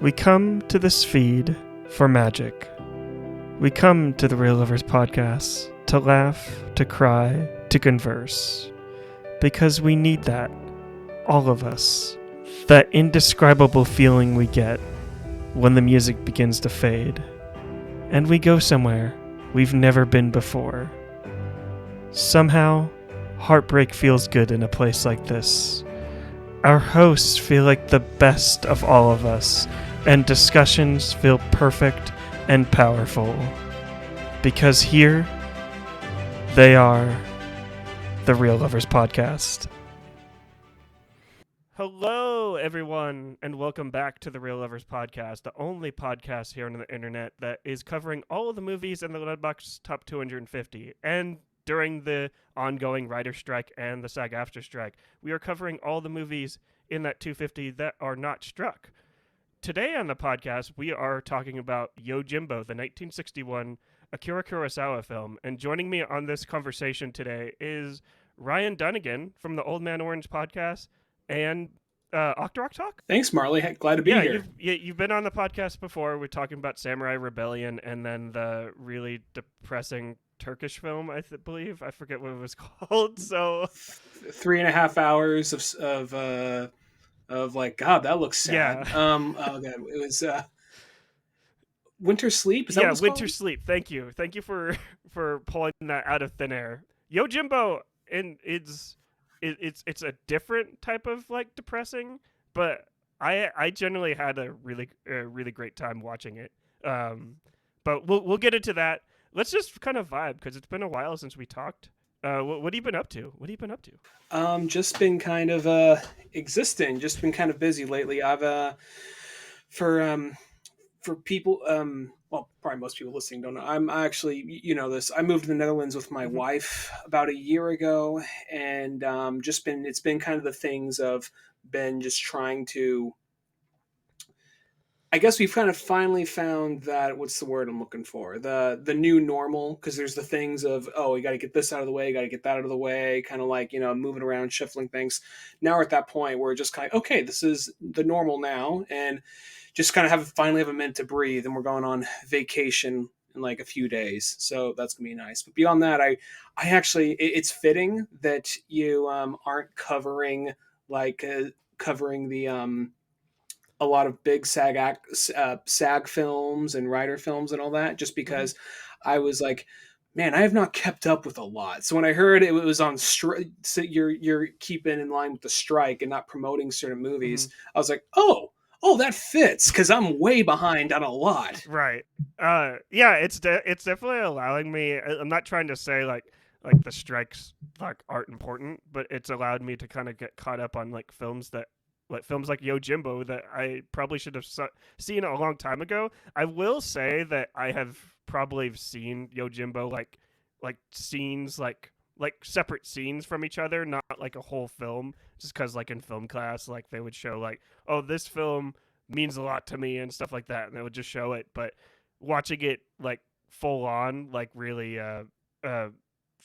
We come to this feed for magic. We come to the Real Lovers podcast to laugh, to cry, to converse. Because we need that. All of us. That indescribable feeling we get when the music begins to fade. And we go somewhere we've never been before. Somehow, heartbreak feels good in a place like this. Our hosts feel like the best of all of us, and discussions feel perfect and powerful. Because here, they are the Real Lovers Podcast. Hello, everyone, and welcome back to the Real Lovers Podcast, the only podcast here on the internet that is covering all of the movies in the Letterboxd Top 250. And during the ongoing writer strike and the SAG-AFTRA strike, we are covering all the movies in that 250 that are not struck. Today on the podcast, we are talking about Yojimbo, the 1961 Akira Kurosawa film. And joining me on this conversation today is Ryan Dunigan from the Old Man Orange podcast and Octorok Talk. Thanks, Marley. Glad to be here. You've been on the podcast before. We're talking about Samurai Rebellion and then the really depressing Turkish film, I believe. I forget what it was called. So 3.5 hours of like, God, that looks sad. Yeah. Oh God, it was Winter Sleep. Is that what it's Winter called? Sleep. Thank you for pulling that out of thin air. Yojimbo, and it's a different type of like depressing, but I generally had a really great time watching it. But we'll get into that. Let's just kind of vibe because it's been a while since we talked. What have you been up to? Just been kind of existing. Just been kind of busy lately. I've for people, well, probably most people listening don't know. I'm actually, you know this. I moved to the Netherlands with my wife about a year ago, and it's been kind of the things of been just trying to. I guess we've kind of finally found that, what's the word I'm looking for? The new normal, because there's the things of, oh, you got to get this out of the way, you got to get that out of the way, kind of like, moving around, shuffling things. Now we're at that point where we're just kind of, okay, this is the normal now, and just kind of finally have a minute to breathe, and we're going on vacation in like a few days, so that's gonna be nice. But beyond that, I actually, it's fitting that you aren't covering the a lot of big SAG films and writer films and all that, just because I was like, man, I have not kept up with a lot. So when I heard it was on strike, so you're keeping in line with the strike and not promoting certain movies, I was like, oh, that fits, because I'm way behind on a lot. Right. Yeah, it's definitely allowing me. I'm not trying to say like the strikes like aren't important, but it's allowed me to kind of get caught up on like films like Yojimbo that I probably should have seen a long time ago. I will say that I have probably seen Yojimbo like scenes like separate scenes from each other, not like a whole film, just because like in film class like they would show like, oh, this film means a lot to me and stuff like that, and they would just show it. But watching it like full on like really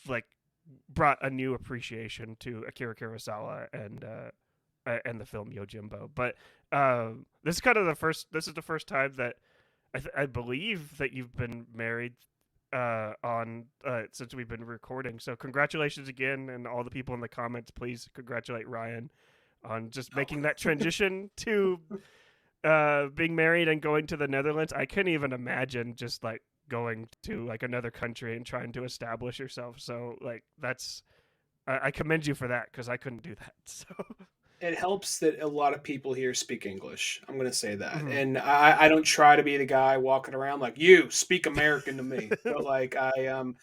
like brought a new appreciation to Akira Kurosawa and the film Yojimbo. But this is kind of the first time that I believe that you've been married since we've been recording. So congratulations again, and all the people in the comments, please congratulate Ryan on just making that transition to being married and going to the Netherlands. I couldn't even imagine just like going to like another country and trying to establish yourself. So like I commend you for that, because I couldn't do that. So it helps that a lot of people here speak English. I'm going to say that. And I don't try to be the guy walking around like, you speak American to me. But like I am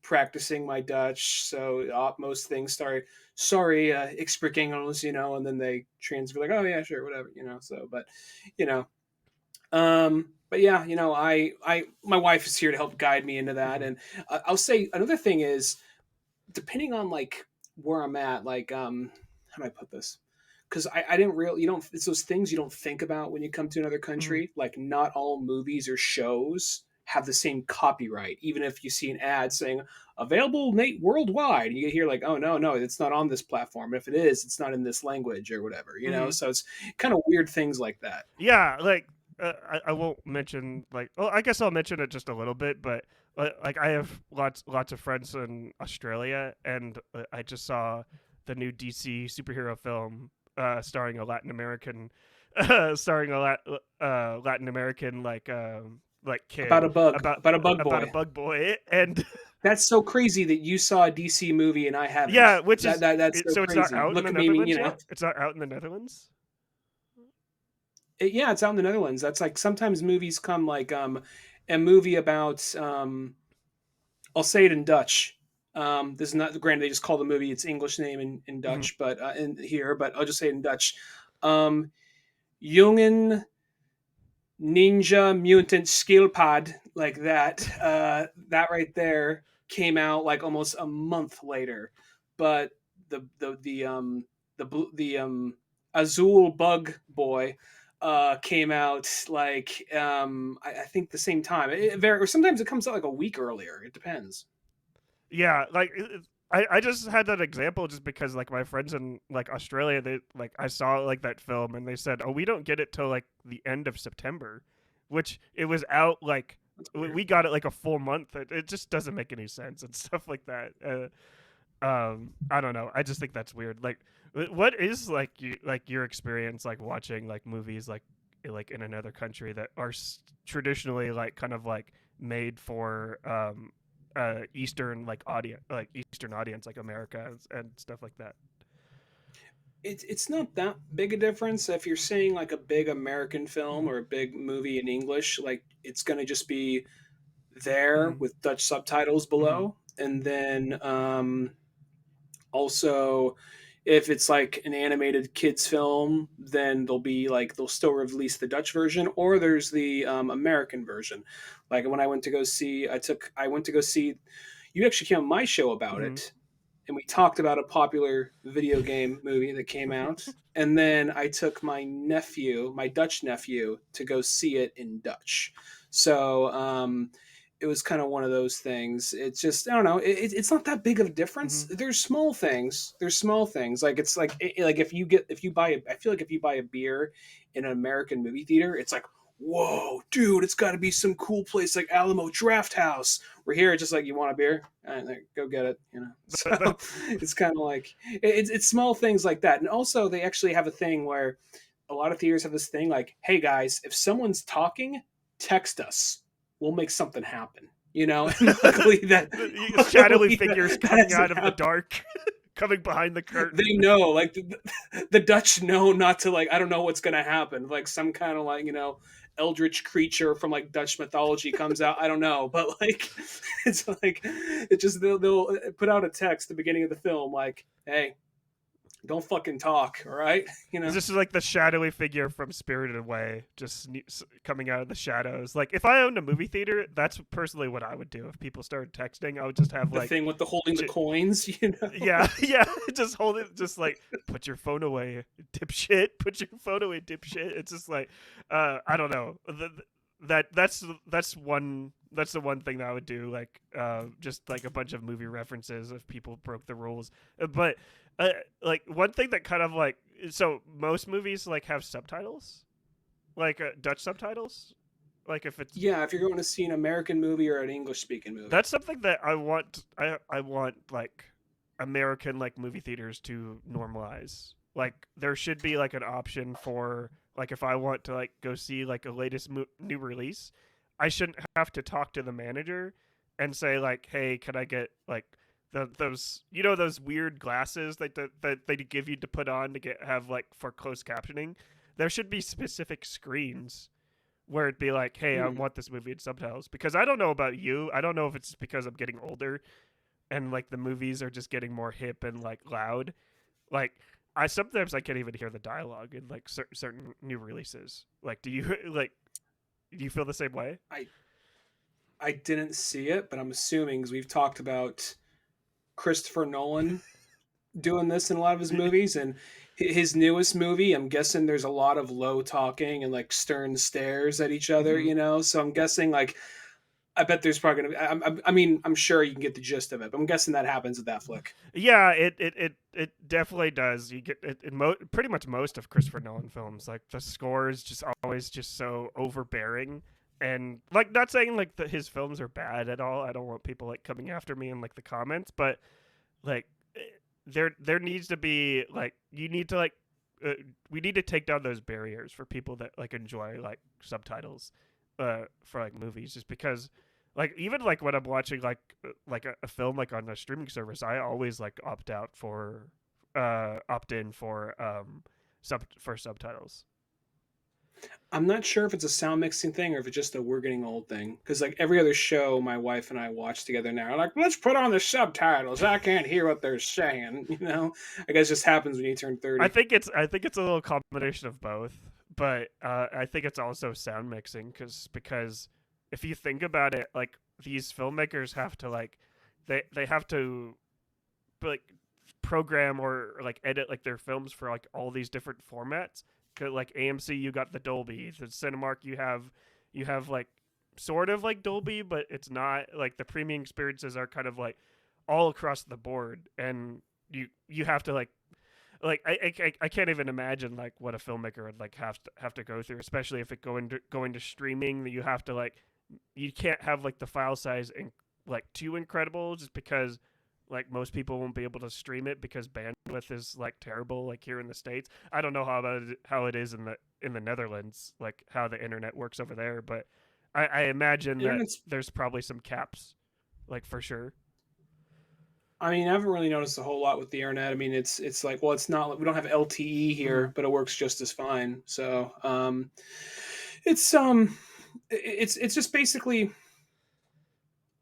practicing my Dutch. So most things start, sorry, ik spreek Engels, and then they transfer like, oh yeah, sure, whatever, so, but, but yeah, my wife is here to help guide me into that. And I'll say another thing is, depending on like where I'm at, like how do I put this? Because I didn't really, it's those things you don't think about when you come to another country. Like not all movies or shows have the same copyright, even if you see an ad saying available worldwide, and you hear like, oh no, it's not on this platform. If it is, it's not in this language or whatever, you know. Hmm. So it's kind of weird things like that. Yeah, like I won't mention like. Well, I guess I'll mention it just a little bit, but like I have lots of friends in Australia, and I just saw the new DC superhero film starring a Latin American, starring a Latin American like About kid a bug, about about a bug about a boy. bug boy, and That's so crazy that you saw a DC movie and I haven't. yeah, which is That's so so it's not crazy. out in the Look at me, Netherlands you know. yet. It's not out in the Netherlands. Yeah, it's out in the Netherlands. That's like sometimes movies come like a movie about I'll say it in Dutch. This is not granted they just call the movie its English name in Hmm. Dutch, but in here, but I'll just say it in Dutch. Um, Jungen Ninja Mutant Skillpad, like that. That right there came out like almost a month later, but the Azul Bug Boy came out like I think the same time. Or sometimes it comes out like a week earlier. It depends. Yeah, like I just had that example just because like my friends in like Australia, they like I saw like that film and they said, "Oh, we don't get it till like the end of September," which it was out like That's we weird. got it like a full month. It just doesn't make any sense and stuff like that. I don't know. I just think that's weird. Like, what is like your experience like watching like movies like in another country that are traditionally like kind of like made for Eastern like audience like America and stuff like that. It's not that big a difference if you're saying like a big American film Mm-hmm. or a big movie in English. Like it's gonna just be there Mm-hmm. with Dutch subtitles Mm-hmm. below, and then also if it's like an animated kids film, then they'll still release the Dutch version, or there's the American version. Like when I went to go see, I went to go see. You actually came on my show about Mm-hmm. it, and we talked about a popular video game movie that came out. And then I took my nephew, my Dutch nephew, to go see it in Dutch. So it was kind of one of those things. It's just I don't know. It's not that big of a difference. Mm-hmm. There's small things. There's small things. Like it's like if you buy I feel like if you buy a beer in an American movie theater, it's like whoa, dude, it's got to be some cool place like Alamo Draft House. We're here, it's just like you want a beer, and go get it. You know, so That's it's kind of like it's small things like that. And also, they actually have a thing where a lot of theaters have this thing like, hey guys, if someone's talking, text us. We'll make something happen. You know, and shadowy luckily figures that coming hasn't out of the happened. dark, coming behind the They curtain. know, like the Dutch know not to like. I don't know what's gonna happen. Like some kind of like eldritch creature from like Dutch mythology comes out. I don't know, but like it's like it just they'll put out a text at the beginning of the film like, "Hey, don't fucking talk, all right?" You know. This is like the shadowy figure from Spirited Away, just coming out of the shadows. Like, if I owned a movie theater, that's personally what I would do. If people started texting, I would just have The like, thing with the holding the coins, you know. yeah, yeah, just hold it, just like put your phone away, dipshit. Put your phone away, dipshit. It's just like, I don't know. That's the one thing that I would do. Like, just like a bunch of movie references if people broke the rules. But like one thing that kind of like so most movies like have subtitles, like Dutch subtitles. Like if it's Yeah, if you're going to see an American movie or an English speaking movie. that's something that I want. I want like American like movie theaters to normalize. Like there should be like an option for like if I want to like go see like a latest new release, I shouldn't have to talk to the manager and say like, "Hey, can I get like those those weird glasses that they give you to put on to get have like for closed captioning?" There should be specific screens where it'd be like, "Hey, I Hmm. want this movie in subtitles." Because I don't know about you. I don't know if it's because I'm getting older and like the movies are just getting more hip and like loud. Like I sometimes I can't even hear the dialogue in like certain new releases. Like, do you like? Do you feel the same way? I I didn't see it, but I'm assuming because we've talked about Christopher Nolan doing this in a lot of his movies, and his newest movie, I'm guessing there's a lot of low talking and like stern stares at each other, Mm-hmm. you know. So I'm guessing like I bet there's probably gonna be. I mean, I'm sure you can get the gist of it, but I'm guessing that happens with that flick. Yeah, it definitely does. You get it in pretty much most of Christopher Nolan films. Like the score is just always just so overbearing, and like not saying like his films are bad at all. I don't want people like coming after me in like the comments, but like eh, there needs to be like you need to like we need to take down those barriers for people that like enjoy like subtitles for like movies, just because like even like when I'm watching like a film like on a streaming service, I always like opt in for subtitles. I'm not sure if it's a sound mixing thing or if it's just a we're getting old thing. Because like every other show my wife and I watch together now, are like let's put on the subtitles. I can't hear what they're saying. You know, I guess it just happens when you turn 30. I think it's a little combination of both, but I think it's also sound mixing because if you think about it, like these filmmakers have to like they have to like program or like edit like their films for like all these different formats. 'Cause, like AMC, you got the Dolby. The Cinemark, you have like sort of like Dolby, but it's not like the premium experiences are kind of like all across the board, and you have to like I can't even imagine like what a filmmaker would like have to go through, especially if it going to streaming. You have to like you can't have like the file size like too incredible, just because like most people won't be able to stream it because bandwidth is like terrible like here in the States. I don't know how it is in the Netherlands, like how the internet works over there, but I imagine that Internet's. there's probably some caps, like for sure. I mean, I haven't really noticed a whole lot with the internet. I mean, it's like well, it's not we don't have LTE Mm-hmm. here, but it works just as fine. So it's it's just basically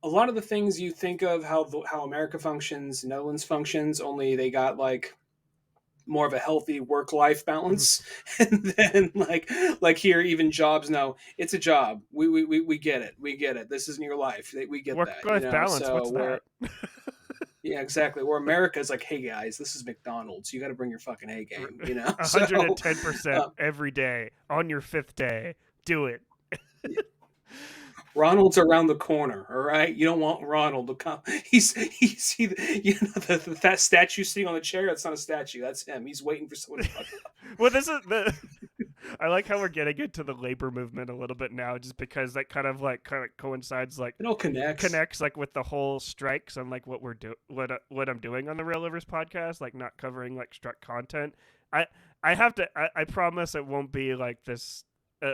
a lot of the things you think of how America functions, Netherlands functions, only they got like more of a healthy work life Mm-hmm. balance, and then like here even jobs no it's a job we get it we get it this isn't your life we get Work that life balance. so What's we're that? yeah exactly where America is like hey guys this is McDonald's you got to bring your fucking A game so 110% uh, every day on your fifth day. Do it. Ronald's around the corner, all right. You don't want Ronald to come. That statue sitting on the chair. That's not a statue. That's him. He's waiting for someone to fuck up. Well, this is the. I like how we're getting into the labor movement a little bit now, just because that kind of coincides like It all connects. connects like with the whole strikes and like what I'm doing on the Real Livers podcast, like not covering like strike content. I I have to. I promise it won't be like this.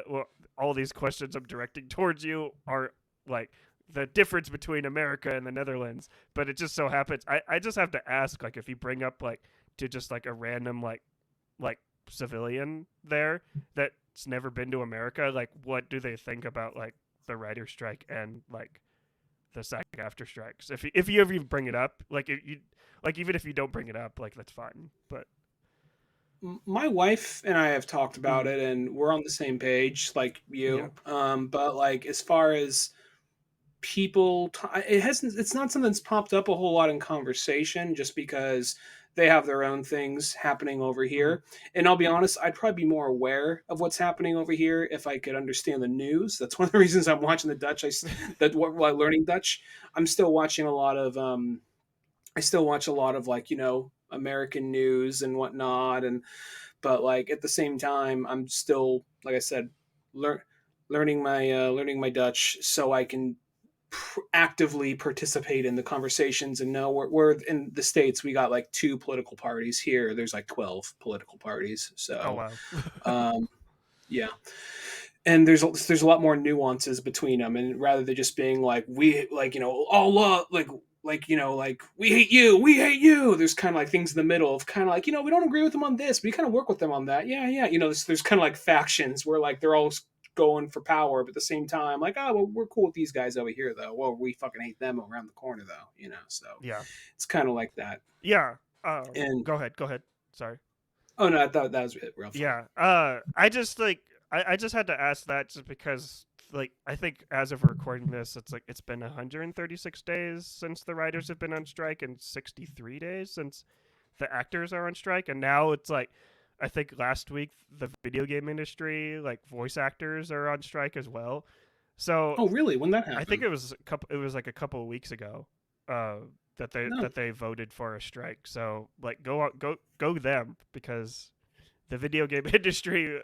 Well, all these questions I'm directing towards you are like the difference between America and the Netherlands, but it just so happens I just have to ask like if you bring up like to just like a random like civilian there that's never been to America, like what do they think about like the writer's strike and like the SAG after strikes? If you ever even bring it up, like if you like even if you don't bring it up, like that's fine. But My wife and I have talked about mm, it, and we're on the same page, like yeah, you. But like as far as it hasn't it's not something that's popped up a whole lot in conversation just because they have their own things happening over mm, here, and I'll be honest, I'd probably be more aware of what's happening over here if I could understand the news. That's one of the reasons I'm watching the Dutch. While learning Dutch, I'm still watching a lot of I still watch a lot of like American news and whatnot, and but like at the same time I'm still like I said learn learning my Dutch so I can actively participate in the conversations and know we're in the States we got like two political parties. Here there's like 12 political parties, oh so wow, um, yeah, and there's a lot more nuances between them, and rather than just being like we like all like like we hate you, there's kind of like things in the middle of kind of like we don't agree with them on this, but we kind of work with them on that. Yeah, yeah, there's kind of like factions where like they're all going for power, but at the same time like oh well, we're cool with these guys over here though, well we fucking hate them around the corner though, so yeah, it's kind of like that. yeah. And Go ahead. Sorry. oh no, I thought that was it, Ralph. Yeah. I just like I just had to ask that just because like I think as of recording this, it's like it's been 136 days since the writers have been on strike and 63 days since the actors are on strike, and now it's like I think last week the video game industry like voice actors are on strike as well. So Oh, really? When that I think happened? it was a couple. It was like a couple of weeks ago uh, No. that they voted for a strike. So like go them, because the video game industry,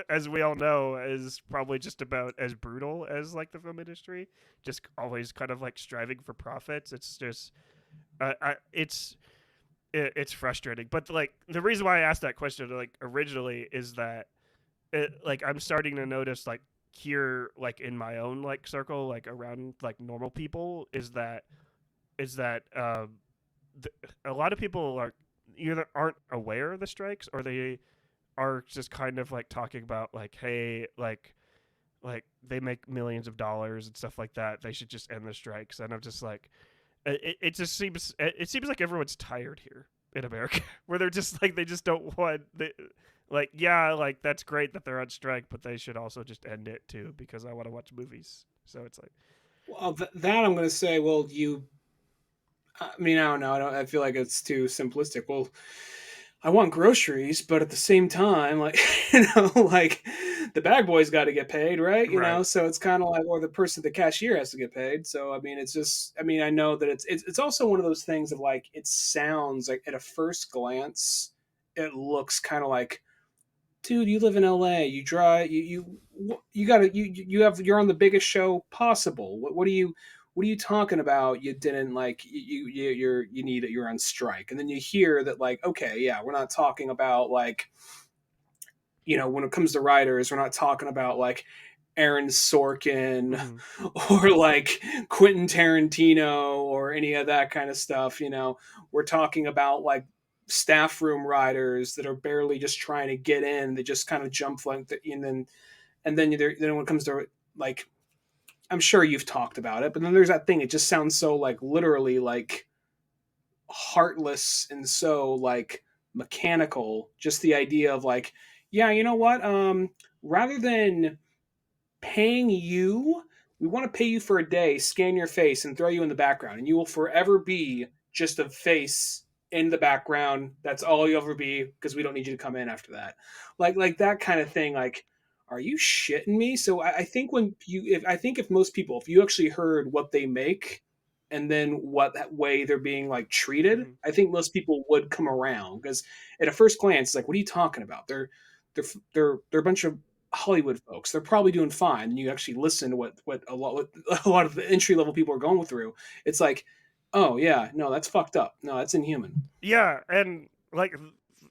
as we all know, is probably just about as brutal as like the film industry. Just always kind of like striving for profits. It's just it's frustrating. But like the reason why I asked that question like originally is that like I'm starting to notice like here like in my own like circle like around like normal people is that a lot of people are either aren't aware of the strikes, or they are just kind of like talking about like, hey, like they make millions of dollars and stuff like that, they should just end the strikes. And I'm just like, it just seems it seems like everyone's tired here in America, where they're just like they just don't want like, yeah, like that's great that they're on strike, but they should also just end it too because I want to watch movies. So it's like, Well, that I'm going to say, well, I mean, I don't know. I feel like it's too simplistic. Well, I want groceries, but at the same time, like, like the bag boy's got to get paid, right? right. So it's kind of like, or the person, the cashier has to get paid. So I mean, I mean, I know that it's also one of those things of like, it sounds like at a first glance, it looks kind of like, dude, you live in LA, you drive, you got to you're on the biggest show possible. What are you talking about? You didn't like you're on strike, and then you hear that like, okay, yeah, we're not talking about like, when it comes to writers, we're not talking about like Aaron Sorkin Mm-hmm. or like Quentin Tarantino or any of that kind of stuff. We're talking about like staff room writers that are barely just trying to get in. They just kind of jump like then when it comes to like, I'm sure you've talked about it, but then there's that thing. It just sounds so like literally like heartless and so like mechanical. Just the idea of like, yeah, you know what? Rather than paying you, we want to pay you for a day, scan your face, and throw you in the background, and you will forever be just a face in the background. That's all you'll ever be because we don't need you to come in after that. Like that kind of thing. Like, are you shitting me? So I think if most people, if you actually heard what they make and then what that way they're being like treated, Mm-hmm. I think most people would come around because at a first glance, it's like, what are you talking about? They're a bunch of Hollywood folks. They're probably doing fine. And you actually listen to what a lot of the entry level people are going through. It's like, oh yeah, no, that's fucked up. No, that's inhuman. Yeah, and like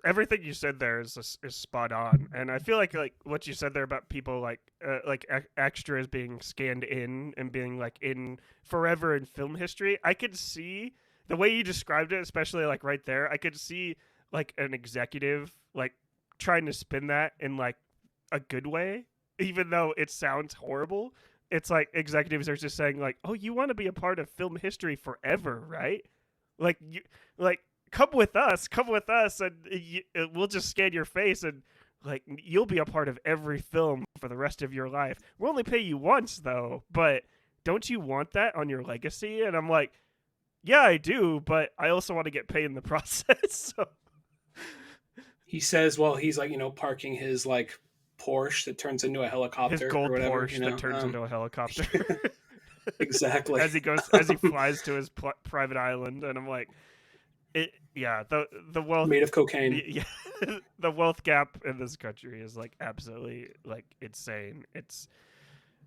everything you said there is spot on, and I feel like what you said there about people like extras being scanned in and being like in forever in film history. I could see the way you described it, especially like right there. I could see like an executive like trying to spin that in like a good way, even though it sounds horrible. It's like executives are just saying like, "Oh, you want to be a part of film history forever, right?" Like you like come with us, and we'll just scan your face, and like you'll be a part of every film for the rest of your life. We'll only pay you once though, but don't you want that on your legacy? And I'm like, yeah, I do, but I also want to get paid in the process. So He says, well, he's like, parking his like Porsche that turns into a his helicopter or gold whatever. Porsche that turns into a helicopter Exactly. as he flies to his private island, and I'm like, yeah, the wealth, Made of cocaine. yeah, the wealth gap in this country is like absolutely like insane. It's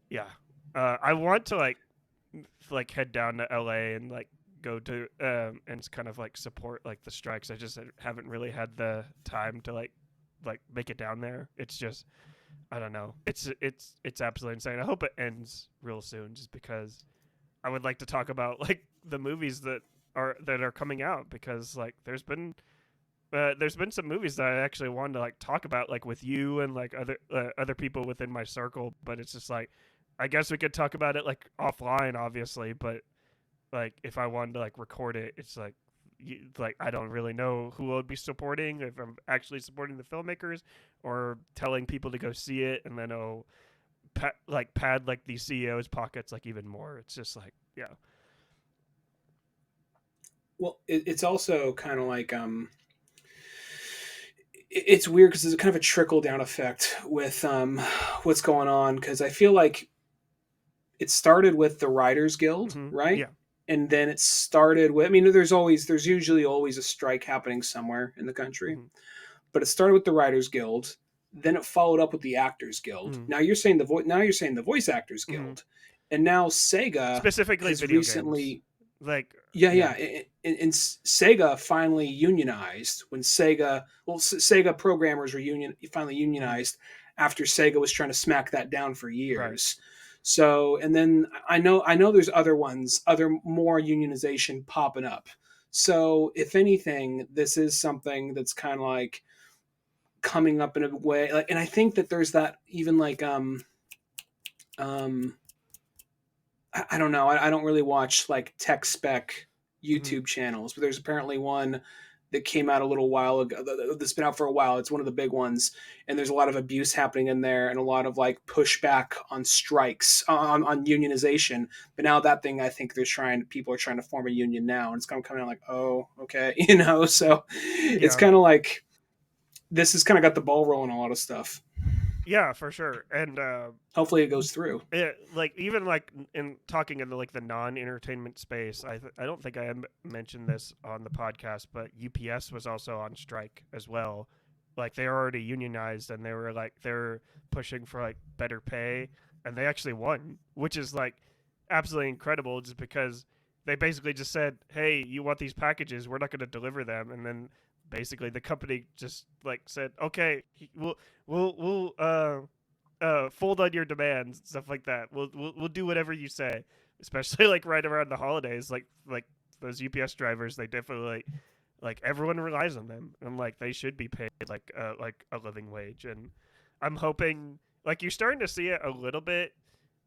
yeah. I want to like head down to LA and like go to and kind of like support like the strikes. I just haven't really had the time to like make it down there. It's just I don't know. It's absolutely insane. I hope it ends real soon, just because I would like to talk about like the movies that are coming out, because like there's been some movies that I actually wanted to like talk about like with you and like other people within my circle, but it's just like I guess we could talk about it like offline, obviously, but like if I wanted to like record it, it's like like I don't really know who I would be supporting, if I'm actually supporting the filmmakers or telling people to go see it, and then pad like these CEOs pockets like even more. It's just like yeah. Well, it's also kind of like it's weird because there's kind of a trickle down effect with what's going on because I feel like it started with the Writers Guild, right? Yeah. And then it started with, there's usually always a strike happening somewhere in the country, Hmm. but it started with the Writers Guild. Then it followed up with the Actors Guild. Hmm. Now you're saying the Voice Actors Hmm. Guild, and now Sega Specifically has video games. recently, Like, yeah, yeah. yeah, and Sega finally unionized when Sega programmers were finally Hmm. unionized after Sega was trying to smack that down for Right. years. So, and then I know there's other more unionization popping up. So, if anything, this is something that's kind of like coming up in a way, like, and I think that there's that even like um I don't know. I don't really watch like tech spec Hmm. YouTube channels, but there's apparently one that came out a little while ago that's been out for a while. It's one of the big ones, and there's a lot of abuse happening in there and a lot of like pushback on strikes on unionization. But now that thing, I think people are trying to form a union now, and it's kind of coming out like, oh, okay, So it's Yeah. kind of like this has kind of got the ball rolling on a lot of stuff. Yeah, for sure. And Hopefully, it goes through. like even like in talking in the like the non-entertainment space, I don't think mentioned this on the podcast, but UPS was also on strike as well. Like they're already unionized and they're pushing for like better pay, and they actually won, which is like absolutely incredible just because they basically just said, "Hey, you want these packages? We're not going to deliver them." And then basically the company just like said, "Okay, we'll fold on your demands, stuff like that. We'll do whatever you say." Especially like right around the holidays, like those UPS drivers, they definitely like everyone relies on them, and like they should be paid like a living wage. And I'm hoping like you're starting to see it a little bit.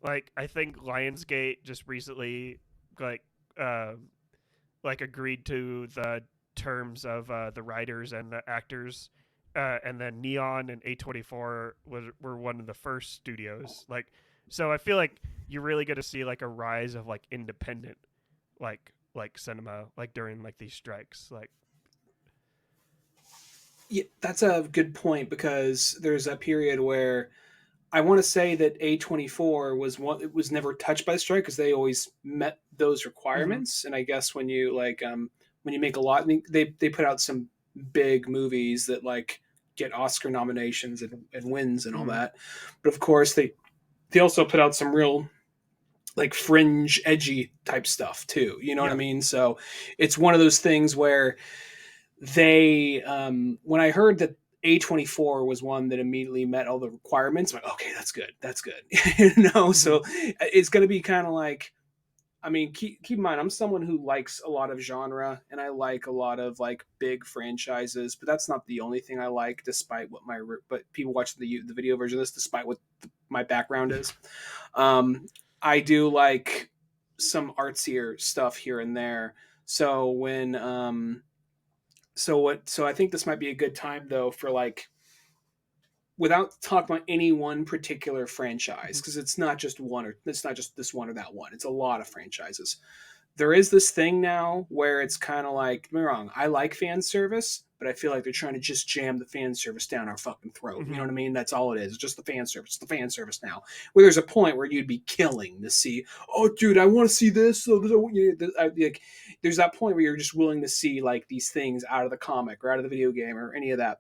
Like I think Lionsgate just recently like uh like agreed to the terms of the writers and the actors, and then Neon and A24 were one of the first studios. Like, so I feel like you're really going to see like a rise of like independent, like cinema, like during like these strikes. Like, Yeah, that's a good point because there's a period where I want to say that A24 was one. It was never touched by the strike because they always met those mm-hmm, requirements. And I guess when you make a lot, I mean, they put out some big movies that like get Oscar nominations and wins and all mm-hmm, that. But of course, they also put out some real like fringe, edgy type stuff too. You know what I yeah, mean? So it's one of those things where when I heard that A24 was one that immediately met all the requirements, I'm like, okay, that's good. mm-hmm, So it's going to be kind of like, I mean, keep in mind, I'm someone who likes a lot of genre and I like a lot of like big franchises, but that's not the only thing I like. Despite what but people watch the video version of this, despite what my background is, um, I do like some artsier stuff here and there. So when so I think this might be a good time though for like without talking about any one particular franchise mm-hmm, because it's not just this one or that one. It's a lot of franchises. There is this thing now where it's kind of like, don't get me wrong, I like fan service, but I feel like they're trying to just jam the fan service down our fucking throat. You know mm-hmm. what I mean? That's all it is. It's just the fan service. It's the fan service now. Where there's a point where you'd be killing to see, oh, dude, I want to see this. So like, there's that point where you're just willing to see like these things out of the comic or out of the video game or any of that.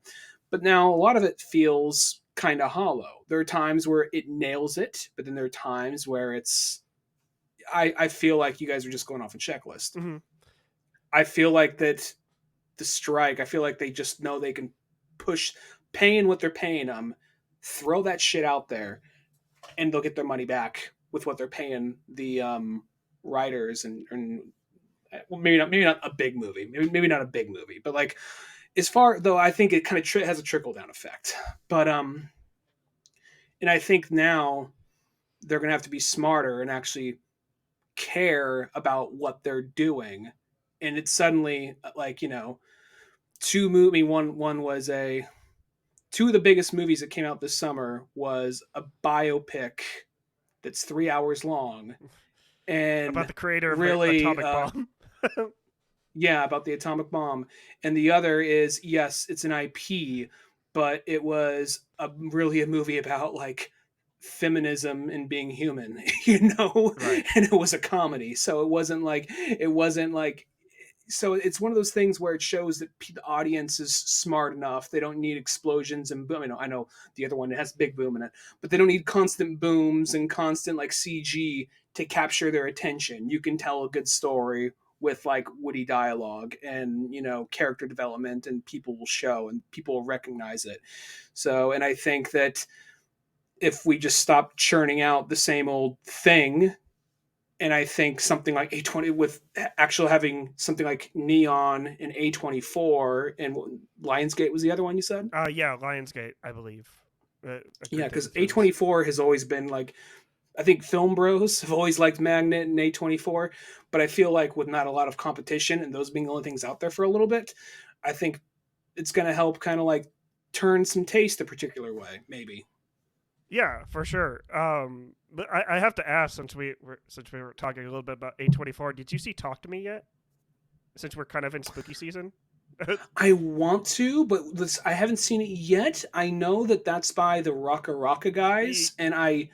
But now a lot of it feels kind of hollow. There are times where it nails it, but then there are times where I feel like you guys are just going off a checklist. Mm-hmm. I feel like that the strike, I feel like they just know they can push paying what they're paying them, throw that shit out there, and they'll get their money back with what they're paying the writers and well, maybe not a big movie, maybe not a big movie, but like as far though, I think it kind of has a trickle down effect. But and I think now they're gonna have to be smarter and actually care about what they're doing. And it's suddenly like one was a two of the biggest movies that came out this summer was a biopic that's 3 hours long About and the creator of really Atomic Bomb. yeah, about the atomic bomb. And the other is, yes, it's an IP, but it was really a movie about like feminism and being human, you know, Right. and it was a comedy. So it wasn't like so it's one of those things where it shows that the audience is smart enough. They don't need explosions and boom. I know the other one it has big boom in it, but they don't need constant booms and constant like CG to capture their attention. You can tell a good story with like witty dialogue and character development, and people will show and people will recognize it. So, and I think that if we just stop churning out the same old thing, and I think something like A20 with actually having something like Neon and A24 and Lionsgate was the other one you said? Yeah, Lionsgate, I believe. Yeah, Agreed to because influence. A24 has always been like, I think Film Bros have always liked Magnet and A24, but I feel like with not a lot of competition and those being the only things out there for a little bit, I think it's going to help kind of like turn some taste a particular way, maybe. Yeah, for sure. But I have to ask, since we were talking a little bit about A24, did you see Talk to Me yet? Since we're kind of in spooky season. I want to, but I haven't seen it yet. I know that that's by the Rocka Rocka guys, and I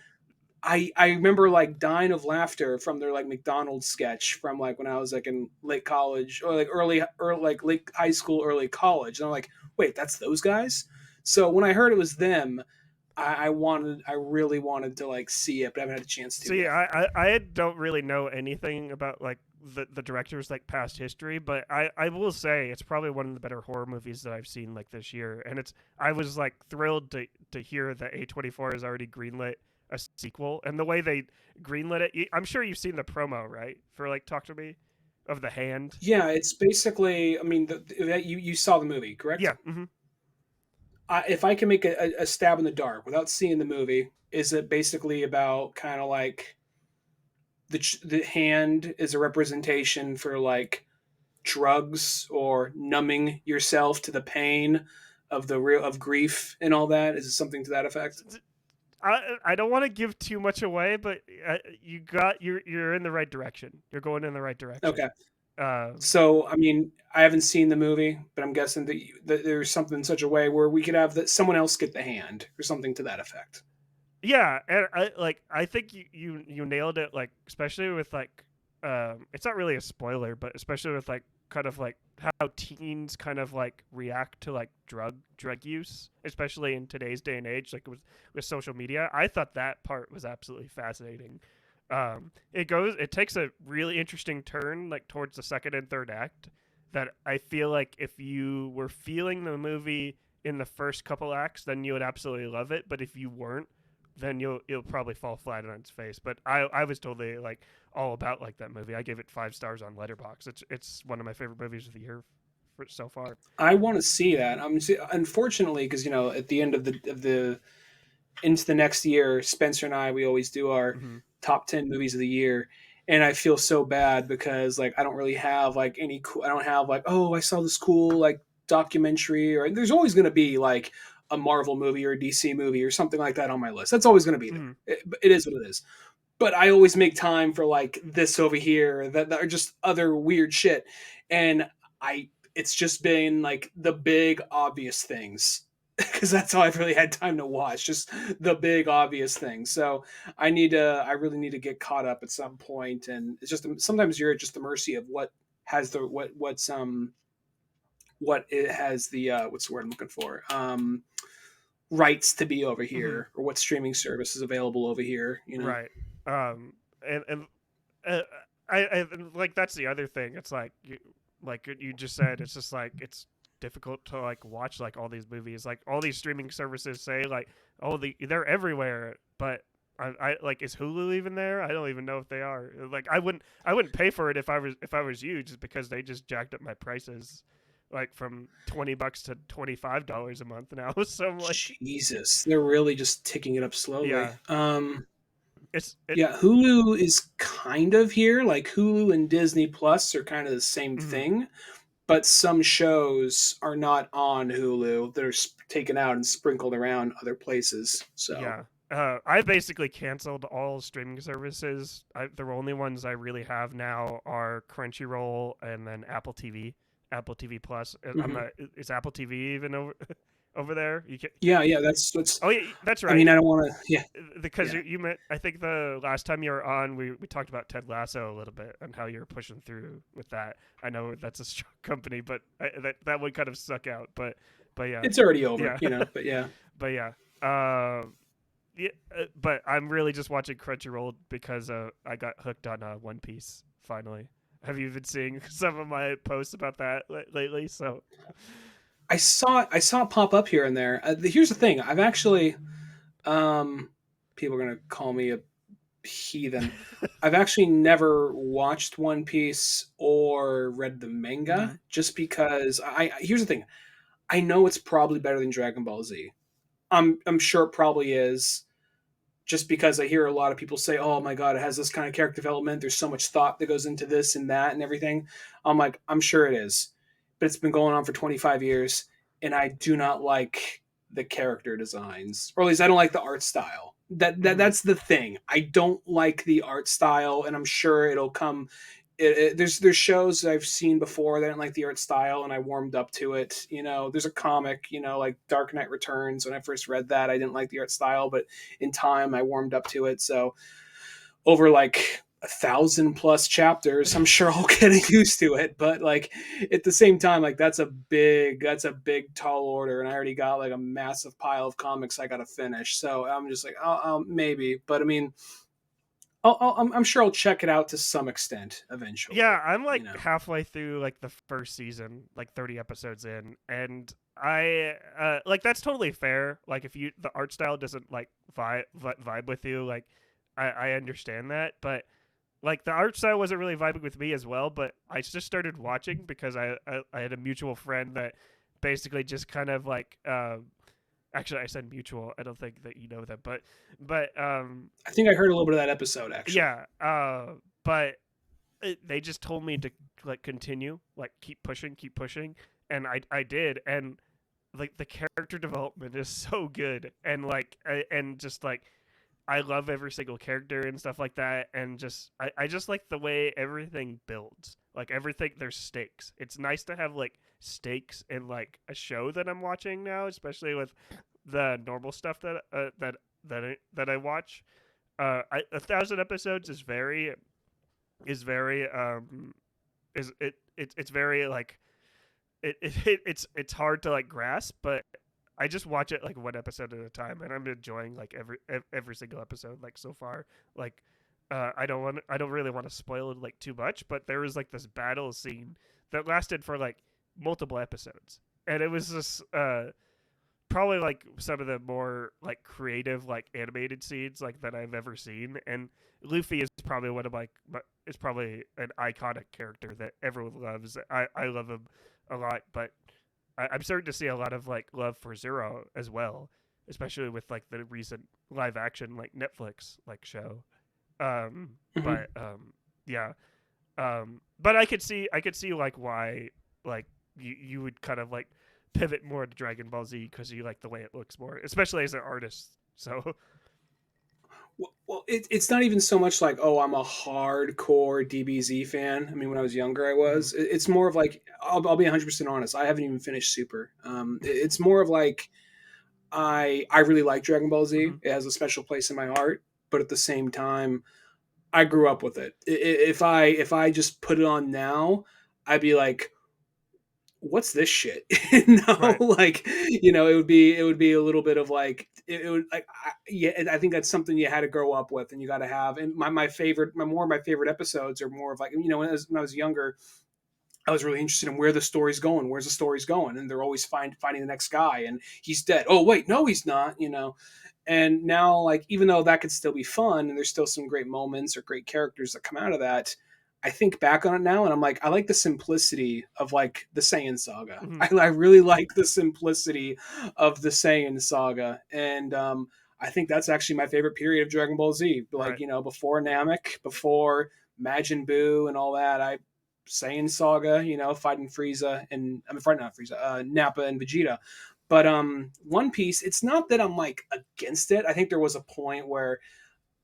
remember like dying of laughter from their like McDonald's sketch from like when I was like in late college or like early like late high school, early college, and I'm like, wait, that's those guys. So when I heard it was them, I really wanted to like see it, but I haven't had a chance to See, yet. I don't really know anything about like the director's like past history, but I will say it's probably one of the better horror movies that I've seen like this year, and it's I was like thrilled to hear that A24 has already greenlit a sequel, and the way they greenlit it, I'm sure you've seen the promo, right, for like Talk to Me, of the hand. Yeah, it's basically. I mean, you saw the movie, correct? Yeah. Hmm. If I can make a stab in the dark without seeing the movie, is it basically about kind of like the hand is a representation for like drugs or numbing yourself to the pain of the real of grief and all that? Is it something to that effect? I don't want to give too much away, but you're in the right direction. You're going in the right direction. Okay. Uh, So, I mean, I haven't seen the movie, but I'm guessing that there's something in such a way where we could have that someone else get the hand or something to that effect. yeah, and I think you nailed it. Like especially with like it's not really a spoiler, but especially with like kind of like how teens kind of like react to like drug use, especially in today's day and age, like with social media. I thought that part was absolutely fascinating. It takes a really interesting turn like towards the second and third act that I feel like if you were feeling the movie in the first couple acts, then you would absolutely love it. But if you weren't, then you'll probably fall flat on its face. But I was totally like all about like that movie. I gave it 5 stars on Letterboxd. It's one of my favorite movies of the year so far. I want to see that. Unfortunately, because at the end of the into the next year, Spencer and I we always do our Hmm. top 10 movies of the year, and I feel so bad because like I don't really have like any cool. I don't have like, oh, I saw this cool like documentary, or there's always going to be like a Marvel movie or a DC movie or something like that on my list. That's always going to be there. Hmm. It is what it is. But I always make time for like this over here that are just other weird shit, and I it's just been like the big obvious things because that's all I've really had time to watch, just the big obvious things. So I really need to get caught up at some point, and it's just sometimes you're at just the mercy of what has the what it has the what's the word I'm looking for rights to be over Hmm. here, or what streaming service is available over here. Right. And uh, I like that's the other thing. It's like you just said. It's just like it's difficult to like watch like all these movies. Like all these streaming services say like oh they're everywhere, but I like is Hulu even there? I don't even know if they are. Like I wouldn't pay for it if I was you just because they just jacked up my prices like from $20 to $25 a month now. So I'm like Jesus, they're really just ticking it up slowly. yeah, it. Yeah, Hulu is kind of here. Like Hulu and Disney Plus are kind of the same Mhm. thing, but some shows are not on Hulu. They're taken out and sprinkled around other places. So, Yeah. I basically canceled all streaming services. The only ones I really have now are Crunchyroll and then Apple TV, Apple TV Plus. I'm mhm. not. Is Apple TV even over? over there. You can. Yeah. That's. Oh yeah, that's I mean, right. I don't want to. Yeah, Because yeah. you meant, I think the last time you were on, we talked about Ted Lasso a little bit and how you're pushing through with that. I know that's a strong company, but that would kind of suck out. But yeah, It's already over, yeah, but yeah. but yeah. Um, yeah, but I'm really just watching Crunchyroll because I got hooked on One Piece finally. Have you been seeing some of my posts about that lately? So, I saw it pop up here and there. Here's the thing. I've actually um people are going to call me a heathen. I've actually never watched One Piece or read the hmm manga just because here's the thing. I know it's probably better than Dragon Ball Z. I'm sure it probably is, just because I hear a lot of people say, "Oh my god, it has this kind of character development. There's so much thought that goes into this and that and everything." I'm like, I'm sure it is, but it's been going on for 25 years, and I do not like the character designs, or at least I don't like the art style. hmm That's the thing. I don't like the art style, and I'm sure it'll come. There's shows I've seen before that I didn't like the art style, and I warmed up to it. There's a comic, like Dark Knight Returns. When I first read that, I didn't like the art style, but in time I warmed up to it. So over like 1,000+ chapters, I'm sure I'll get used to it. But like at the same time, like that's a big tall order, and I already got like a massive pile of comics I got to finish. So I'm just like, maybe. But I mean, I'm sure I'll check it out to some extent Yeah, eventually. I'm like halfway through like the first season, like 30 episodes in, and I like that's totally fair. Like if you the art style doesn't like vibe with you, like I understand that, but like the art style wasn't really vibing with me as well. But I just started watching because I had a mutual friend that basically just kind of like actually I said mutual. I don't think that you know that, but I think I heard a little bit of that episode actually. yeah, but they just told me to like continue, like keep pushing, and I did, and like the character development is so good, and and just like I love every single character and stuff like that, and just I just like the way everything builds, like everything there's stakes. It's nice to have like stakes in like a show that I'm watching now, especially with the normal stuff that I watch. 1,000 episodes is very it's very like it's hard to like grasp, but I just watch it like one episode at a time, and I'm enjoying like every single episode like so far. Like I don't really want to spoil it like too much, but there was like this battle scene that lasted for like multiple episodes, and it was just probably like some of the more like creative like animated scenes like that I've ever seen. And Luffy is probably one of is probably an iconic character that everyone loves. I love him a lot, but I'm starting to see a lot of like love for Zero as well, especially with like the recent live action like Netflix like show. Hmm. But yeah. But I could see like why like you would kind of like pivot more to Dragon Ball Z because you like the way it looks more, especially as an artist. So Well, it's not even so much like, oh, I'm a hardcore DBZ fan. I mean, when I was younger, I mhm, was. It's more of like, I'll be 100% honest. I haven't even finished Super. It's more of like, I really like Dragon Ball Z. mhm, It has a special place in my heart, but at the same time, I grew up with it. If I just put it on now, I'd be like, what's this shit? No, right, like, it would be a little bit of like, it would like, yeah, I think that's something you had to grow up with, and you got to have. And my favorite episodes are more of like, when I was younger, I was really interested in where the story's going. Where's the story's going? And they're always finding the next guy, and he's dead. Oh wait, no, he's not. And now, like, even though that could still be fun, and there's still some great moments or great characters that come out of that, I think back on it now, and I'm like, I like the simplicity of like the Saiyan saga. mhm, I really like the simplicity of the Saiyan saga, and I think that's actually my favorite period of Dragon Ball Z. Like, right, before Namek, before Majin Buu, and all that. Saiyan saga, fighting Frieza and I'm fighting not Frieza, Nappa and Vegeta. But One Piece, it's not that I'm like against it. I think there was a point where,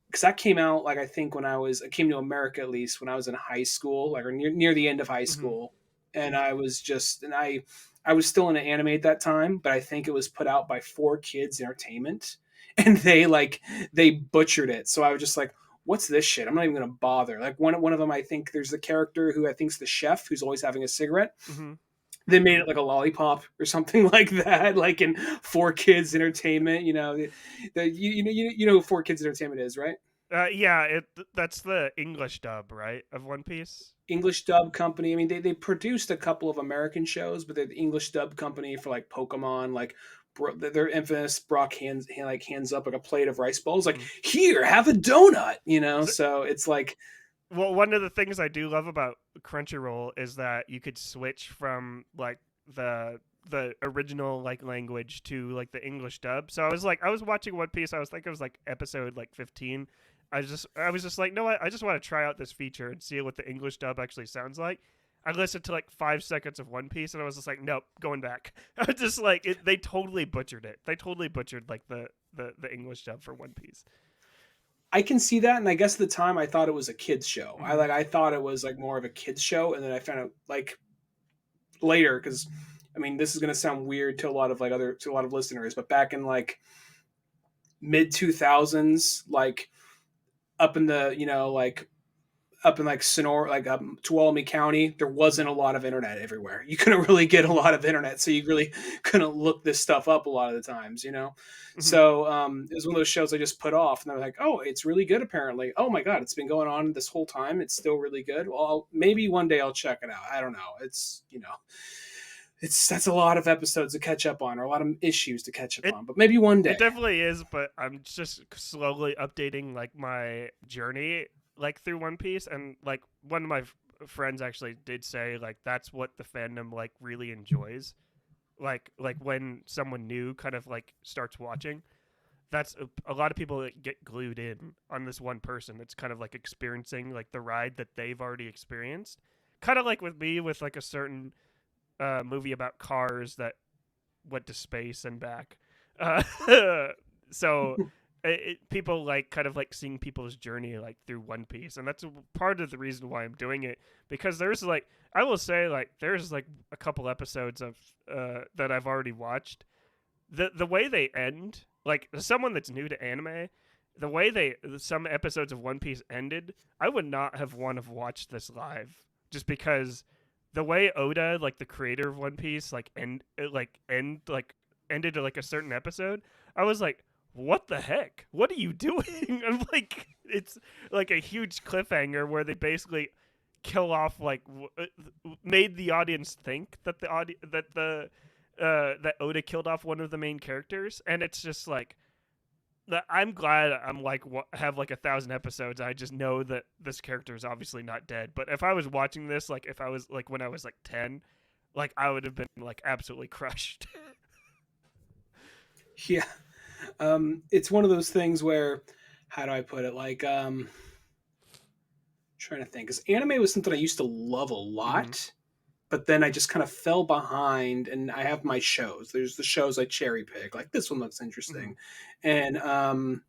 because that came out, like, I think it came to America, at least when I was in high school, like, or near the end of high mhm, school, and I was just and I I was still into anime at that time, but I think it was put out by 4Kids Entertainment, and they butchered it. So I was just like, what's this shit? I'm not even gonna bother. Like one of them, I think there's the character who I think's the chef who's always having a cigarette. Mm-hmm. They made it like a lollipop or something like that, like in 4Kids Entertainment. You know who 4Kids Entertainment is, right? Yeah, that's the English dub, right, of One Piece. English dub company. I mean, they produced a couple of American shows, but they're the English dub company for like Pokemon, like they're infamous. Brock hands up like a plate of rice balls, like Mm. here, have a donut. Is it- So it's like Well, one of the things I do love about Crunchyroll is that you could switch from like the original like language to like the English dub. So I was watching One Piece. I was thinking it was like episode like 15. I was just like, no, I just want to try out this feature and see what the English dub actually sounds like. I listened to like 5 seconds of One Piece and I was just like, nope, going back. I was just like, they totally butchered it. They totally butchered like the English dub for One Piece. I can see that, and I guess at the time I thought it was a kids show. Mm-hmm. I thought it was like more of a kids show, and then I found out like later because I mean this is gonna sound weird to a lot of listeners, but back in like mid 2000s, like up in the like up in like Sonora, like Tuolumne County, there wasn't a lot of internet everywhere. You couldn't really get a lot of internet, so you really couldn't look this stuff up a lot of the times. Mm-hmm. So it was one of those shows I just put off, and they're like, "Oh, it's really good." Apparently, oh my god, it's been going on this whole time. It's still really good. Well, maybe one day I'll check it out. I don't know. That's a lot of episodes to catch up on, or a lot of issues to catch up on. But maybe one day. It definitely is, but I'm just slowly updating like my journey like through One Piece, and like one of my friends actually did say like that's what the fandom like really enjoys, like when someone new kind of like starts watching. That's a lot of people that get glued in on this one person. It's kind of like experiencing like the ride that they've already experienced. Kind of like with me with like a certain movie about cars that went to space and back. Uh, so people like kind of like seeing people's journey like through One Piece, and that's part of the reason why I'm doing it, because there's like I will say like there's like a couple episodes of that I've already watched. The way they end, like someone that's new to anime, the way some episodes of One Piece ended, I would not have want to watch this live, just because the way Oda, like the creator of One Piece, ended like a certain episode, I was like, what the heck? What are you doing? I'm like, it's like a huge cliffhanger where they basically kill off made the audience think that that Oda killed off one of the main characters, and it's just like I'm glad I'm like have like 1,000 episodes. I just know that this character is obviously not dead. But if I was watching this, like if I was like when I was like 10, like I would have been like absolutely crushed. Yeah. It's one of those things where, how do I put it? Like, trying to think, because anime was something I used to love a lot, Mm-hmm. but then I just kind of fell behind. And I have my shows. There's the shows I cherry pick. Like this one looks Mm-hmm. interesting, and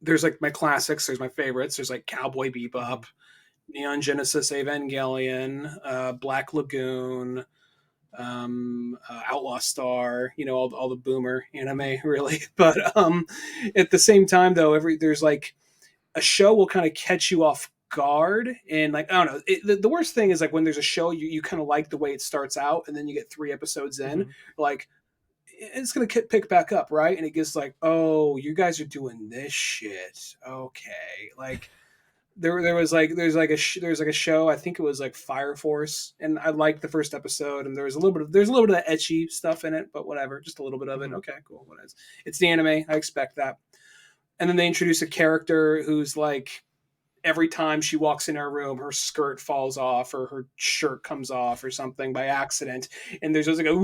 there's like my classics. There's my favorites. There's like Cowboy Mm-hmm. Bebop, Neon Genesis Evangelion, Black Lagoon, Outlaw Star, all the boomer anime, really. But at the same time, though, there's like a show will kind of catch you off guard, and like I don't know, the worst thing is like when there's a show you kind of like the way it starts out, and then you get 3 episodes in, Mm-hmm. like it's gonna pick back up, right? And it gets like, oh, you guys are doing this shit, okay, like there was like there's like a show, I think it was like Fire Force, and I liked the first episode, and there's a little bit of that etchy stuff in it, but whatever, just a little bit of it. Mm-hmm. Okay, cool. What is it's the anime? I expect that. And then they introduce a character who's like every time she walks in her room, her skirt falls off or her shirt comes off or something by accident, and there's just like a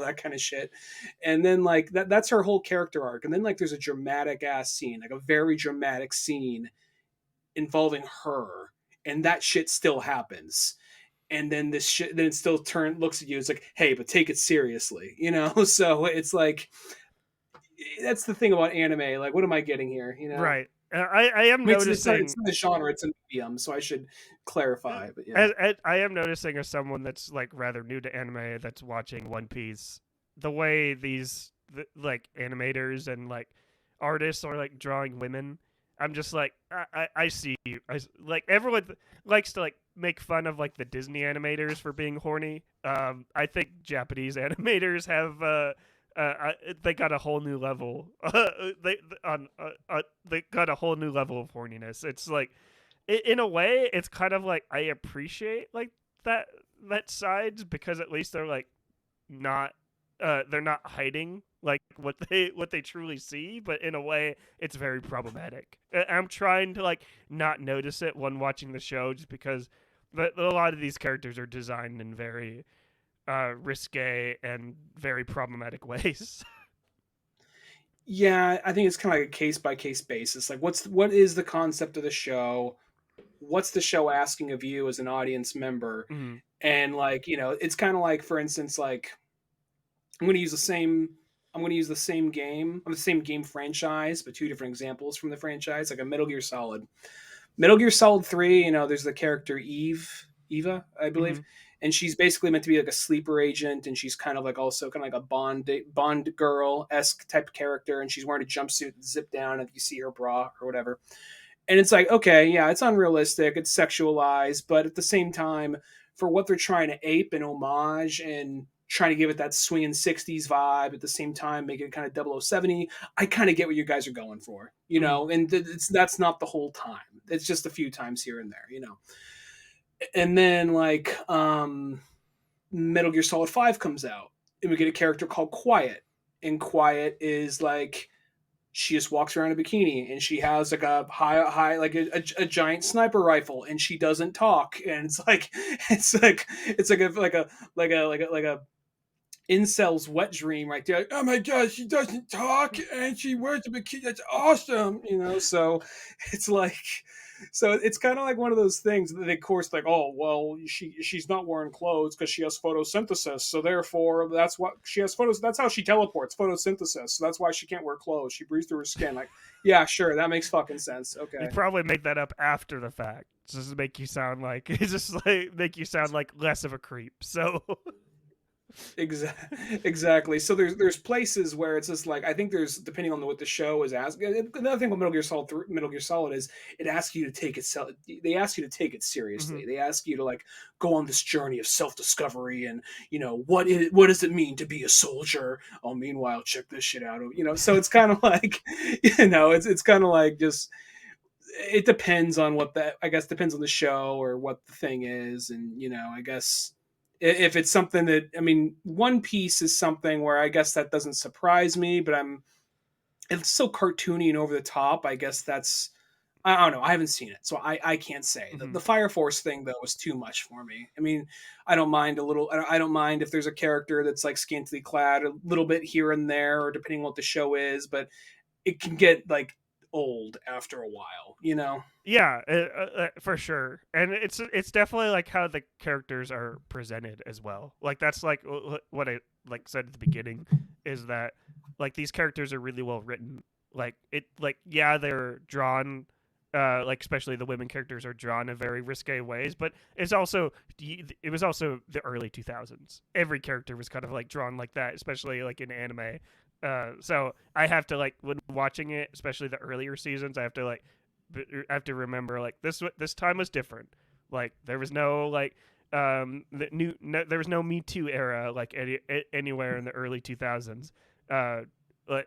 that kind of shit. And then like that's her whole character arc, and then like there's a dramatic ass scene, like a very dramatic scene involving her, and that shit still happens. And then this shit then it still looks at you, it's like, hey, but take it seriously. So it's like that's the thing about anime, like what am I getting here? Right. I am I mean, it's noticing not a genre, it's a medium, so I should clarify. But yeah, I am noticing as someone that's like rather new to anime that's watching One Piece, the way like animators and like artists are like drawing women. I'm just like I see you. Like everyone likes to like make fun of like the Disney animators for being horny. I think Japanese animators have they got a whole new level. They got a whole new level of horniness. It's like in a way, it's kind of like I appreciate like that sides because at least they're like not they're not hiding like what they truly see, but in a way it's very problematic. I'm trying to like not notice it when watching the show just because a lot of these characters are designed in very risque and very problematic ways. yeah, I think it's kind of like a case by case basis. Like, what is the concept of the show? What's the show asking of you as an audience member? Mhm. And like, it's kind of like, for instance, like I'm going to use the same. I'm going to use the same game, the same game franchise, but two different examples from the franchise, like a Metal Gear Solid. Metal Gear Solid 3, there's the character Eva, I believe, Mhm. and she's basically meant to be like a sleeper agent, and she's kind of like also kind of like a Bond girl esque type character, and she's wearing a jumpsuit that zip down if you see her bra or whatever. And it's like, okay, yeah, it's unrealistic, it's sexualized, but at the same time, for what they're trying to ape and homage and trying to give it that swinging 60s vibe at the same time, make it kind of 0070, I kind of get what you guys are going for, Mhm. and that's not the whole time. It's just a few times here and there. And then like Metal Gear Solid 5 comes out, and we get a character called Quiet. And Quiet is like she just walks around in a bikini, and she has like a high like a giant sniper rifle, and she doesn't talk, and it's like it's like a incel's wet dream right there. Like, oh my god, she doesn't talk and she wears a bikini. That's awesome. So it's like, so it's kind of like one of those things that they, of course, like, oh well, she's not wearing clothes because she has photosynthesis, so therefore that's what she has photos. That's how she teleports, photosynthesis. So that's why she can't wear clothes. She breathes through her skin. Like, yeah, sure, that makes fucking sense. You Okay. probably make that up after the fact. Just to make you sound like it's just like make you sound like less of a creep. So Exactly. So there's places where it's just like I think there's depending on what the show is asking. Another thing with Metal Gear Solid is it asks you to take it. They ask you to take it seriously. Mhm. They ask you to like go on this journey of self discovery and what does it mean to be a soldier. Oh, meanwhile, check this shit out. So it's kind of like it's kind of like just it depends on what that I guess depends on the show or what the thing is, and I guess if it's something that I mean, One Piece is something where I guess that doesn't surprise me, but it's so cartoony and over the top. I guess that's I don't know. I haven't seen it, so I can't say. The Mhm. Fire Force thing though was too much for me. I mean, I don't mind a little. I don't mind if there's a character that's like scantily clad a little bit here and there, or depending on what the show is, but it can get like old after a while. Yeah, for sure. And it's definitely like how the characters are presented as well. Like that's like what I like said at the beginning is that like these characters are really well written. Like it like yeah, they're drawn like especially the women characters are drawn in very risque ways, but it was also the early 2000s. Every character was kind of like drawn like that, especially like in anime. So I have to like when watching it, especially the earlier seasons, I have to like I have to remember like this time was different. Like there was no like there was no Me Too era like anywhere in the early 2000s. Like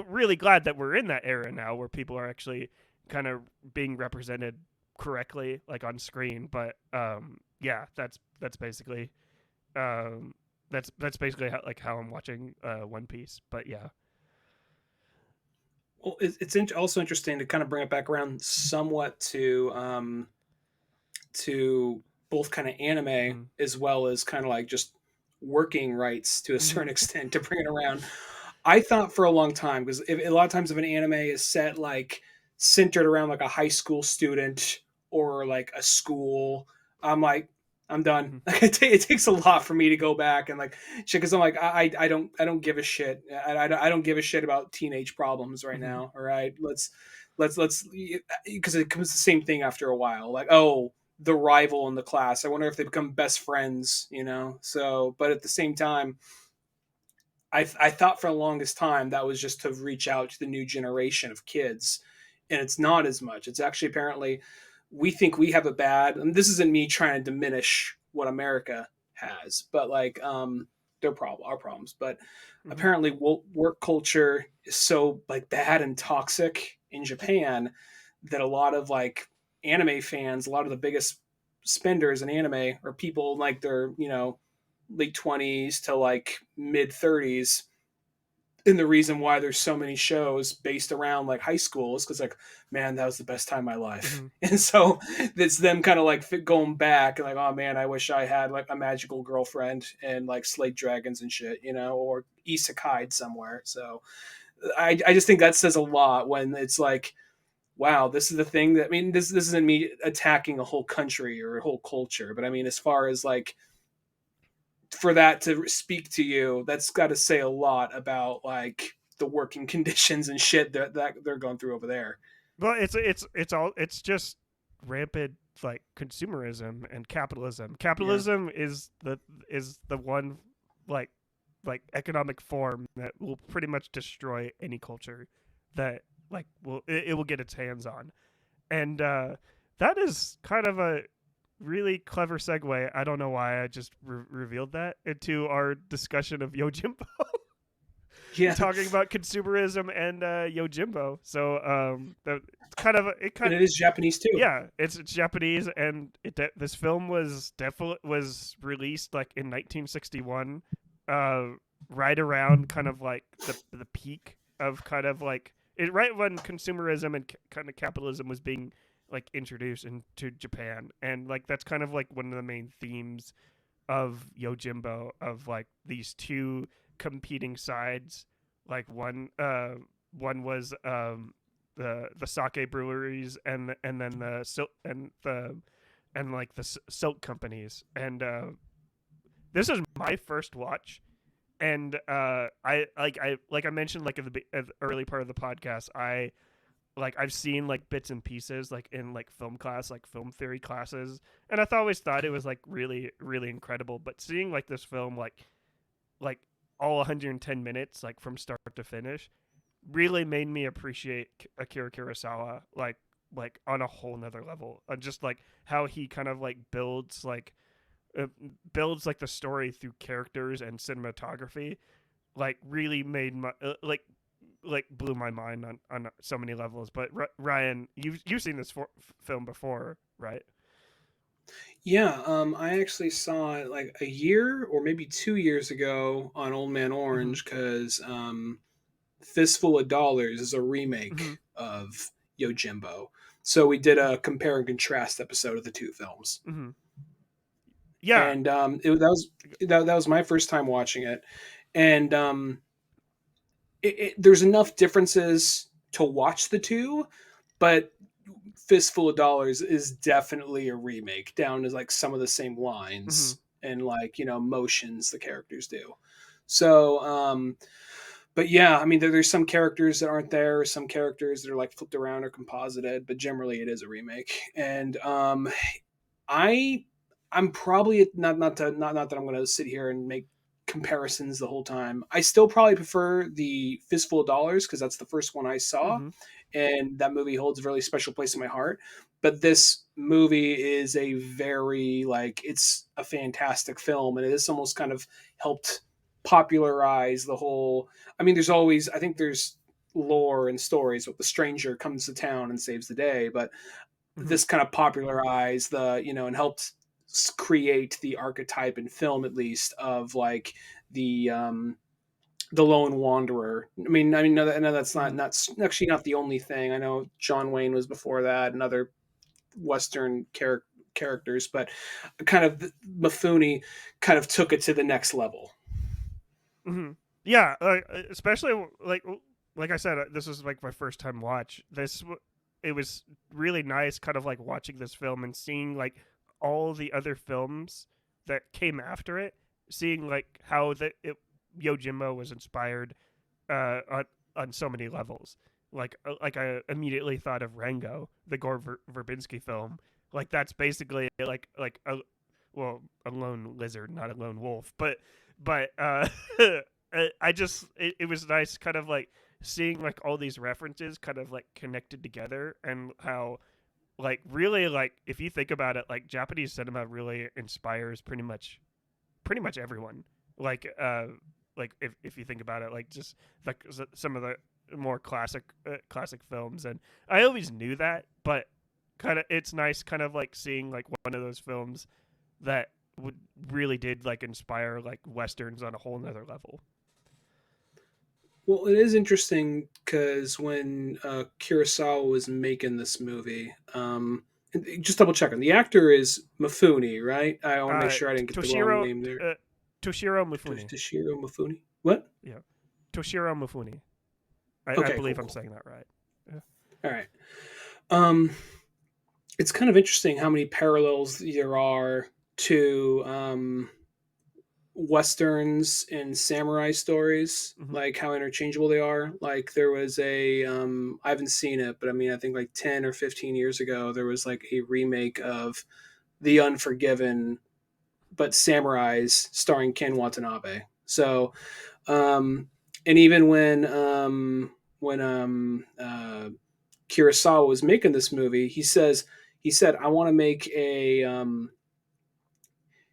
really glad that we're in that era now where people are actually kind of being represented correctly like on screen. But yeah, that's basically that's basically how I'm watching One Piece. But yeah. Well, it's also interesting to kind of bring it back around somewhat to both kind of anime Mm-hmm. as well as kind of like just working rights to a certain Mm-hmm. extent to bring it around. I thought for a long time because a lot of times if an anime is set like centered around like a high school student or like a school, I'm like, I'm done. Mm-hmm. Like it takes a lot for me to go back and like shit because I'm like I don't give a shit. I don't give a shit about teenage problems right Mm-hmm. now. All right, let's because it becomes the same thing after a while. Like, oh, the rival in the class. I wonder if they become best friends. You know. So, but at the same time, I thought for the longest time that was just to reach out to the new generation of kids, and it's not as much. It's actually apparently we think we have a bad, and this isn't me trying to diminish what America has, but like their problem, our problems. But Mm-hmm. apparently, work culture is so like bad and toxic in Japan that a lot of like anime fans, a lot of the biggest spenders in anime are people like their late 20s to like mid 30s, and the reason why there's so many shows based around like high school is because like, man, that was the best time of my life. Mm-hmm. And so it's them kind of like going back and like, oh man, I wish I had like a magical girlfriend and like slayed dragons and shit, or isekai'd somewhere. So I just think that says a lot when it's like, wow, this is the thing that, I mean, this isn't me attacking a whole country or a whole culture, but I mean, as far as like for that to speak to you, that's got to say a lot about like the working conditions and shit that they're going through over there. Well, it's just rampant like consumerism and capitalism. Yeah. Capitalism is the one like economic form that will pretty much destroy any culture that like it will get its hands on. And that is kind of a really clever segue. I don't know why I just revealed that into our discussion of Yojimbo. Yeah. Talking about consumerism and Yojimbo. So it's kind of it And kind it is Japanese too. yeah, it's Japanese, and this film was definitely was released like in 1961, uh, right around kind of like the peak of kind of like it right when consumerism and kind of capitalism was being like introduced into Japan, and like that's kind of like one of the main themes of Yojimbo, of like these two competing sides. Like one was the sake breweries, and then the silk and like the silk companies. And this is my first watch, and I mentioned like at the early part of the podcast, I've seen like bits and pieces like in like film class, like film theory classes, and always thought it was like really really incredible. But seeing like this film like all 110 minutes like from start to finish really made me appreciate Akira Kurosawa like on a whole nother level. Just like how he kind of like builds like the story through characters and cinematography, like really made my like blew my mind on so many levels. But Ryan, you've seen this film before, right? Yeah, I actually saw it like a year or maybe 2 years ago on Old Man Mm-hmm. Orange because Fistful of Dollars is a Mm-hmm. remake of Yojimbo. So we did a compare and contrast episode of the two films. Mm-hmm. Yeah. And that was my first time watching it, and there's enough differences to watch the two, but Fistful of Dollars is definitely a remake down to like some of the same Mm-hmm. lines and like motions the characters do. So but yeah, I mean there's some characters that aren't there, some characters that are like flipped around or composited, but generally it is a remake. And I I'm probably not that I'm going to sit here and make comparisons the whole time. I still probably prefer the Fistful of Dollars because that's the first one I saw, Mm-hmm. and that movie holds a really special place in my heart. But this movie is a very like it's a fantastic film, and it has almost kind of helped popularize the whole. I mean, there's always I think there's lore and stories with the stranger comes to town and saves the day, but Mm-hmm. this kind of popularized the and helped create the archetype in film at least of like the lone wanderer. I mean no, no, that's Mm-hmm. not actually not the only thing. I know John Wayne was before that and other western characters, but kind of Mifune kind of took it to the next level. Mm-hmm. Yeah, especially like I said, this was like my first time watch. It was really nice, kind of like watching this film and seeing like all the other films that came after it, seeing like how Yojimbo was inspired on so many levels. Like I immediately thought of Rango, the Verbinski film. Like that's basically like a a lone lizard, not a lone wolf, but it was nice kind of like seeing like all these references kind of like connected together, and how like really like if you think about it, like Japanese cinema really inspires pretty much everyone. Like if you think about it, like just like some of the more classic films, and I always knew that, but kind of it's nice kind of like seeing like one of those films that would really did like inspire like westerns on a whole nother level. Well, it is interesting because when Kurosawa was making this movie, just double checking, the actor is Mifune, right? I want to make Uh, sure I didn't get the wrong Toshiro name there. Toshiro Mifune. Toshiro Mifune. What? Yeah, Toshiro Mifune. I Okay, believe cool, I'm cool. saying that right. Yeah. All right. Um, it's kind of interesting how many parallels there are to westerns and samurai stories, Mm-hmm. like how interchangeable they are. Like there was a I haven't seen it, but I mean I think like 10 or 15 years ago there was like a remake of The Unforgiven, but samurais, starring Ken Watanabe. So and even when Kurosawa was making this movie, he said I want to make a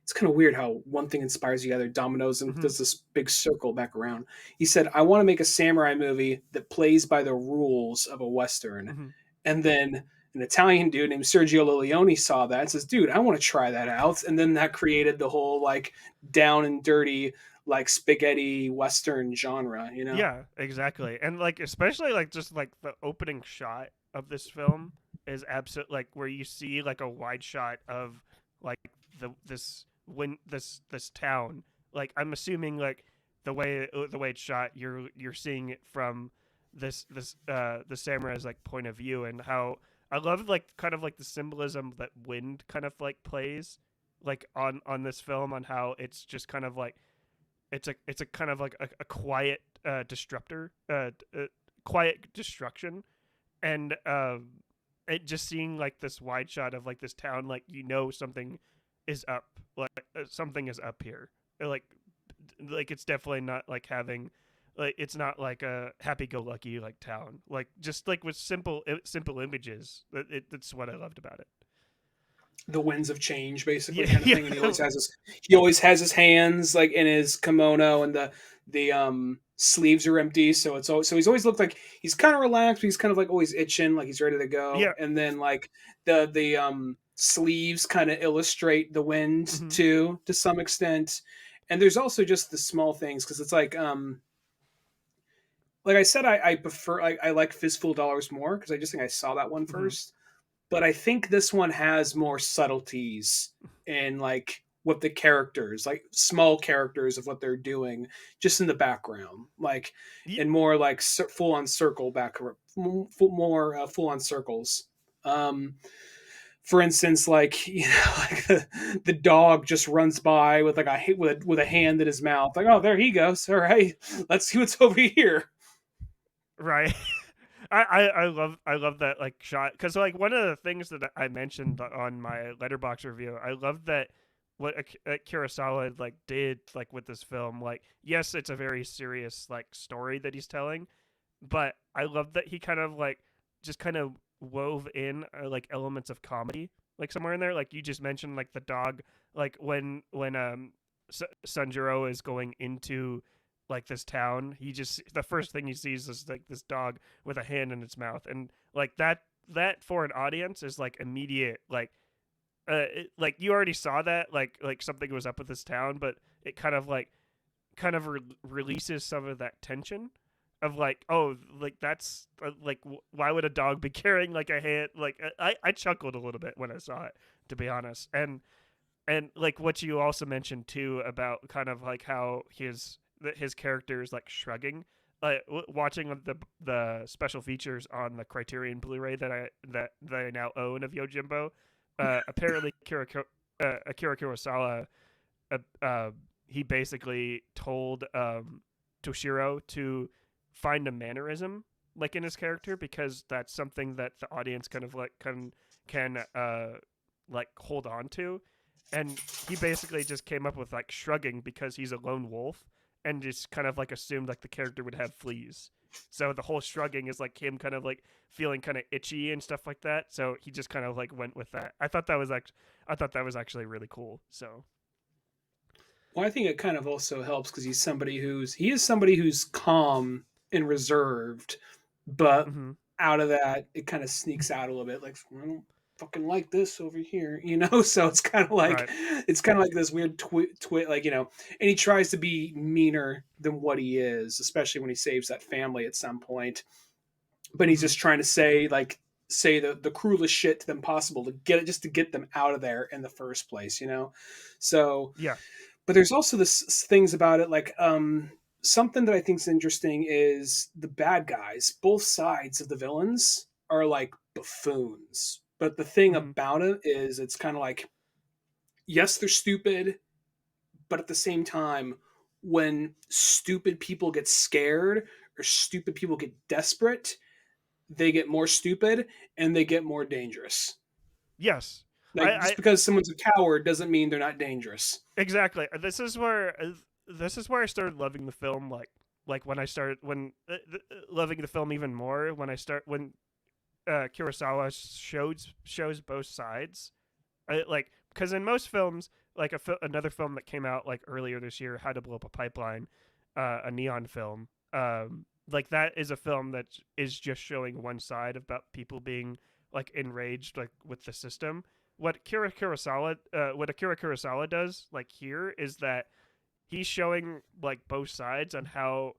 it's kind of weird how one thing inspires the other, dominoes, and Mm-hmm. does this big circle back around. He said, I want to make a samurai movie that plays by the rules of a Western. Mm-hmm. And then an Italian dude named Sergio Leone saw that and says, dude, I want to try that out. And then that created the whole like down and dirty, like spaghetti Western genre, you know? Yeah, exactly. And like especially like just like the opening shot of this film is absolute like where you see like a wide shot of like this town. Like I'm assuming like the way it's shot, you're seeing it from the samurai's like point of view, and how I love like kind of like the symbolism that wind kind of like plays like on this film, on how it's just kind of like it's a kind of like a quiet disruptor, quiet destruction, and it just seeing like this wide shot of like this town, like something is up, like something is up here, like it's definitely not like having like it's not like a happy-go-lucky like town, like just like with simple images. That's what I loved about it. The winds of change, basically, Yeah, kind of yeah, thing. And he always has his hands like in his kimono, and the sleeves are empty, so so he's always looked like he's kind of relaxed, but he's kind of like always itching, like he's ready to go. yeah. And then like the sleeves kind of illustrate the wind Hmm. too, to some extent. And there's also just the small things, because it's like I said, I prefer, I like Fistful of Dollars more because I just think I saw that one Hmm. first, but I think this one has more subtleties in like what the characters, like small characters of what they're doing, just in the background, like, Yeah, and more like full on circle back, more full on circles. Um, for instance, like like the dog just runs by with like with a hand in his mouth, like, oh, there he goes. All right, let's see what's over here. right. I love that like shot, because like one of the things that I mentioned on my Letterboxd review, I love that what Kurosawa like did like with this film. Like yes, it's a very serious like story that he's telling, but I love that he kind of like just kind of wove in like elements of comedy like somewhere in there. Like you just mentioned like the dog, like when Sanjuro is going into like this town, he just the first thing he sees is like this dog with a hand in its mouth, and like that for an audience is like immediate, like like you already saw that like something was up with this town, but it releases some of that tension of like, oh, like that's like why would a dog be carrying like a hand, like I chuckled a little bit when I saw it, to be honest. And like what you also mentioned too about kind of like how his character is like shrugging. Watching the special features on the Criterion Blu-ray that I now own of Yojimbo, apparently Akira Kurosawa, uh, uh, he basically told Toshiro to find a mannerism like in his character, because that's something that the audience kind of like can like hold on to. And he basically just came up with like shrugging, because he's a lone wolf, and just kind of like assumed like the character would have fleas. So the whole shrugging is like him kind of like feeling kind of itchy and stuff like that. So he just kind of like went with that. I thought that was actually really cool. So Well, I think it kind of also helps because he is somebody who's calm and reserved, but mm-hmm. out of that, it kind of sneaks out a little bit. Like, I don't fucking like this over here, you know. So Right. it's kind of like this weird twit, like, you know. And he tries to be meaner than what he is, especially when he saves that family at some point. But he's Mm-hmm. just trying to say the cruelest shit to them possible to get it, just to get them out of there in the first place, you know. So Yeah. but there's also this things about it, like something that I think is interesting is the bad guys, both sides of the villains are like buffoons, but the thing Mm-hmm. about it is it's kind of like, yes, they're stupid, but at the same time, when stupid people get scared or stupid people get desperate, they get more stupid and they get more dangerous. Yes. Like, I just because someone's a coward doesn't mean they're not dangerous. exactly. This is where I started loving the film. Like when I started when loving the film even more when I start when Kurosawa shows both sides. Like because in most films, like another film that came out like earlier this year, How to Blow Up a Pipeline, a neon film. Like that is a film that is just showing one side about people being like enraged like with the system. What Akira Kurosawa does like here is that he's showing like both sides on how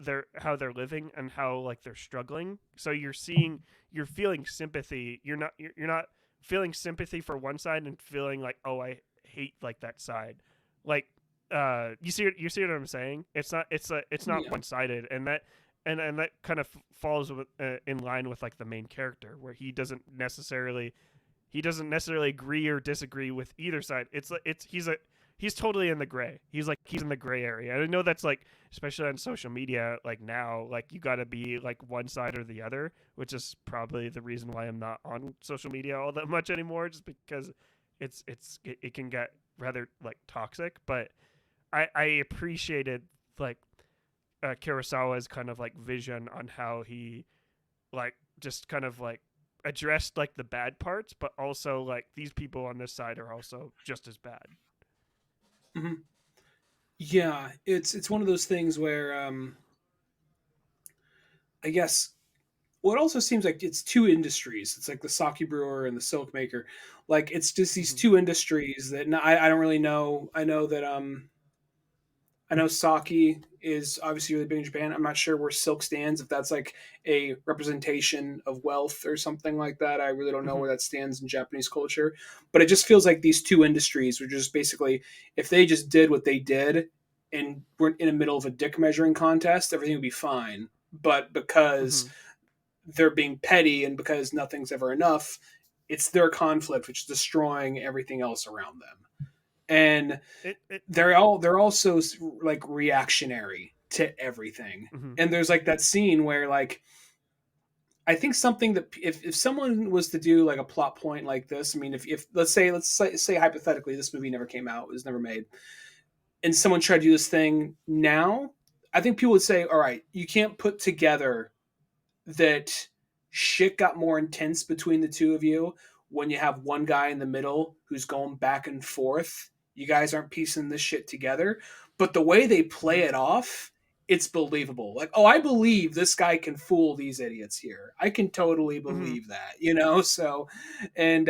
they're living and how like they're struggling. So you're feeling sympathy. You're not feeling sympathy for one side and feeling like, oh, I hate like that side. Like you see what I'm saying? It's not Yeah. one sided, and that kind of falls in line with like the main character, where he doesn't necessarily agree or disagree with either side. He's totally in the gray. He's in the gray area. And I know that's like, especially on social media, like now, like you got to be like one side or the other, which is probably the reason why I'm not on social media all that much anymore, just because it can get rather like toxic. But I appreciated like Kurosawa's kind of like vision on how he like just kind of like addressed like the bad parts, but also like these people on this side are also just as bad. Mhm. Yeah, it's one of those things where I guess, well, it also seems like it's two industries. It's like the sake brewer and the silk maker. Like, it's just these Mm-hmm. two industries that I don't really know. I know sake is obviously really big in Japan. I'm not sure where silk stands, if that's like a representation of wealth or something like that. I really don't know Mm-hmm. where that stands in Japanese culture. But it just feels like these two industries were just basically, if they just did what they did and weren't in the middle of a dick measuring contest, everything would be fine. But because Mm-hmm. they're being petty and because nothing's ever enough, it's their conflict which is destroying everything else around them. And It they're also like reactionary to everything. mm-hmm. And there's like that scene where, like, I think something that if someone was to do like a plot point like this, I mean, if let's say hypothetically this movie never came out, it was never made, and someone tried to do this thing now, I think people would say, all right, you can't put together that shit got more intense between the two of you when you have one guy in the middle who's going back and forth. You guys aren't piecing this shit together. But the way they play Mm-hmm. it off, it's believable. Like, oh, I believe this guy can fool these idiots here. I can totally Mm-hmm. believe that, you know? So, and,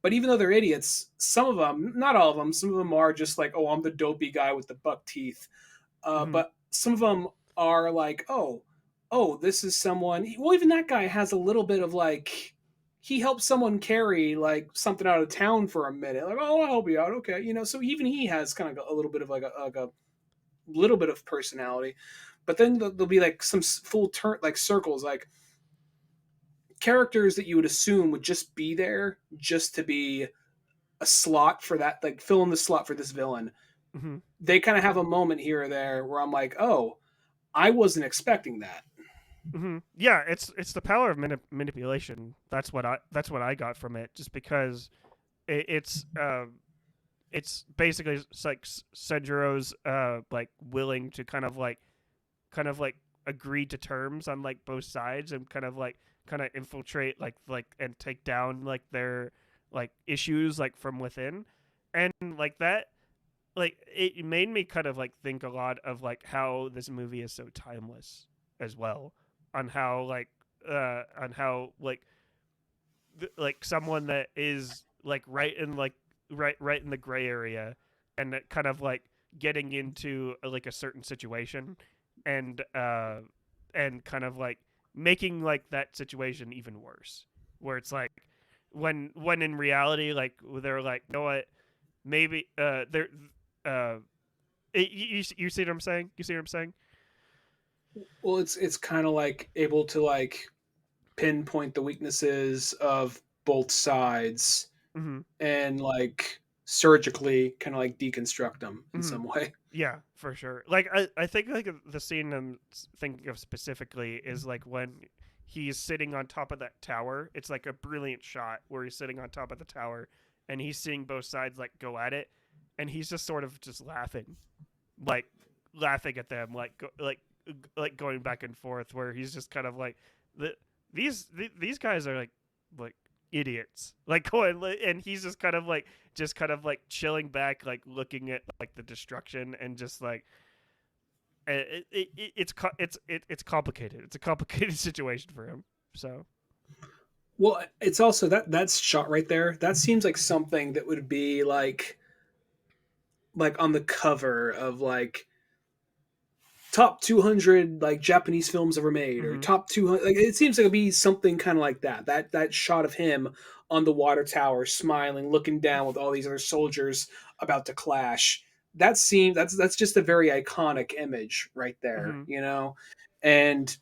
but even though they're idiots, some of them, not all of them, some of them are just like, oh, I'm the dopey guy with the buck teeth. Mm-hmm. But some of them are like, oh, this is someone. Well, even that guy has a little bit of like, he helped someone carry like something out of town for a minute. Like, oh, I'll help you out. Okay, you know. So even he has kind of a little bit of like a little bit of personality. But then there'll be like some full turn, like circles, like characters that you would assume would just be there just to be a slot for that, like fill in the slot for this villain. Mm-hmm. They kind of have a moment here or there where I'm like, oh, I wasn't expecting that. Mm-hmm. Yeah, it's the power of manipulation. That's what I got from it. Just because it's basically like Senjuro's like willing to kind of like agree to terms on like both sides and kind of infiltrate like and take down like their like issues like from within, and like that like it made me kind of like think a lot of like how this movie is so timeless as well, on how like someone that is like right in the gray area, and that kind of like getting into like a certain situation, and kind of like making like that situation even worse, where it's like when in reality like they're like, you know what, maybe they're uh you see what I'm saying, Well, it's kind of like able to like pinpoint the weaknesses of both sides mm-hmm. and like surgically kind of like deconstruct them in Mm-hmm. some way. Yeah, for sure. Like I think like the scene I'm thinking of specifically is like when he's sitting on top of that tower. It's like a brilliant shot where he's sitting on top of the tower and he's seeing both sides like go at it, and he's just sort of just like laughing at them, like going back and forth, where he's just kind of like the these guys are like idiots, like going, and he's just kind of like chilling back, like looking at like the destruction, and just like it's complicated. It's a complicated situation for him. So Well, it's also that's shot right there. That seems like something that would be like on the cover of like top 200 like Japanese films ever made, or mm-hmm. top 200, like it seems like it'd be something kind of like that shot of him on the water tower smiling looking down with all these other soldiers about to clash. That's just a very iconic image right there, Mm-hmm. you know. And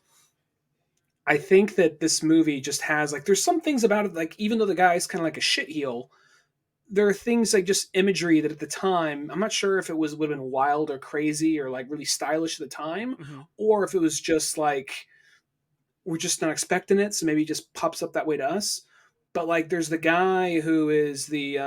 I think that this movie just has like, there's some things about it, like even though the guy's kind of like a shitheel, there are things like just imagery that at the time, I'm not sure if it would have been wild or crazy or like really stylish at the time, Mm-hmm. or if it was just like we're just not expecting it, so maybe it just pops up that way to us. But like, there's the guy who is the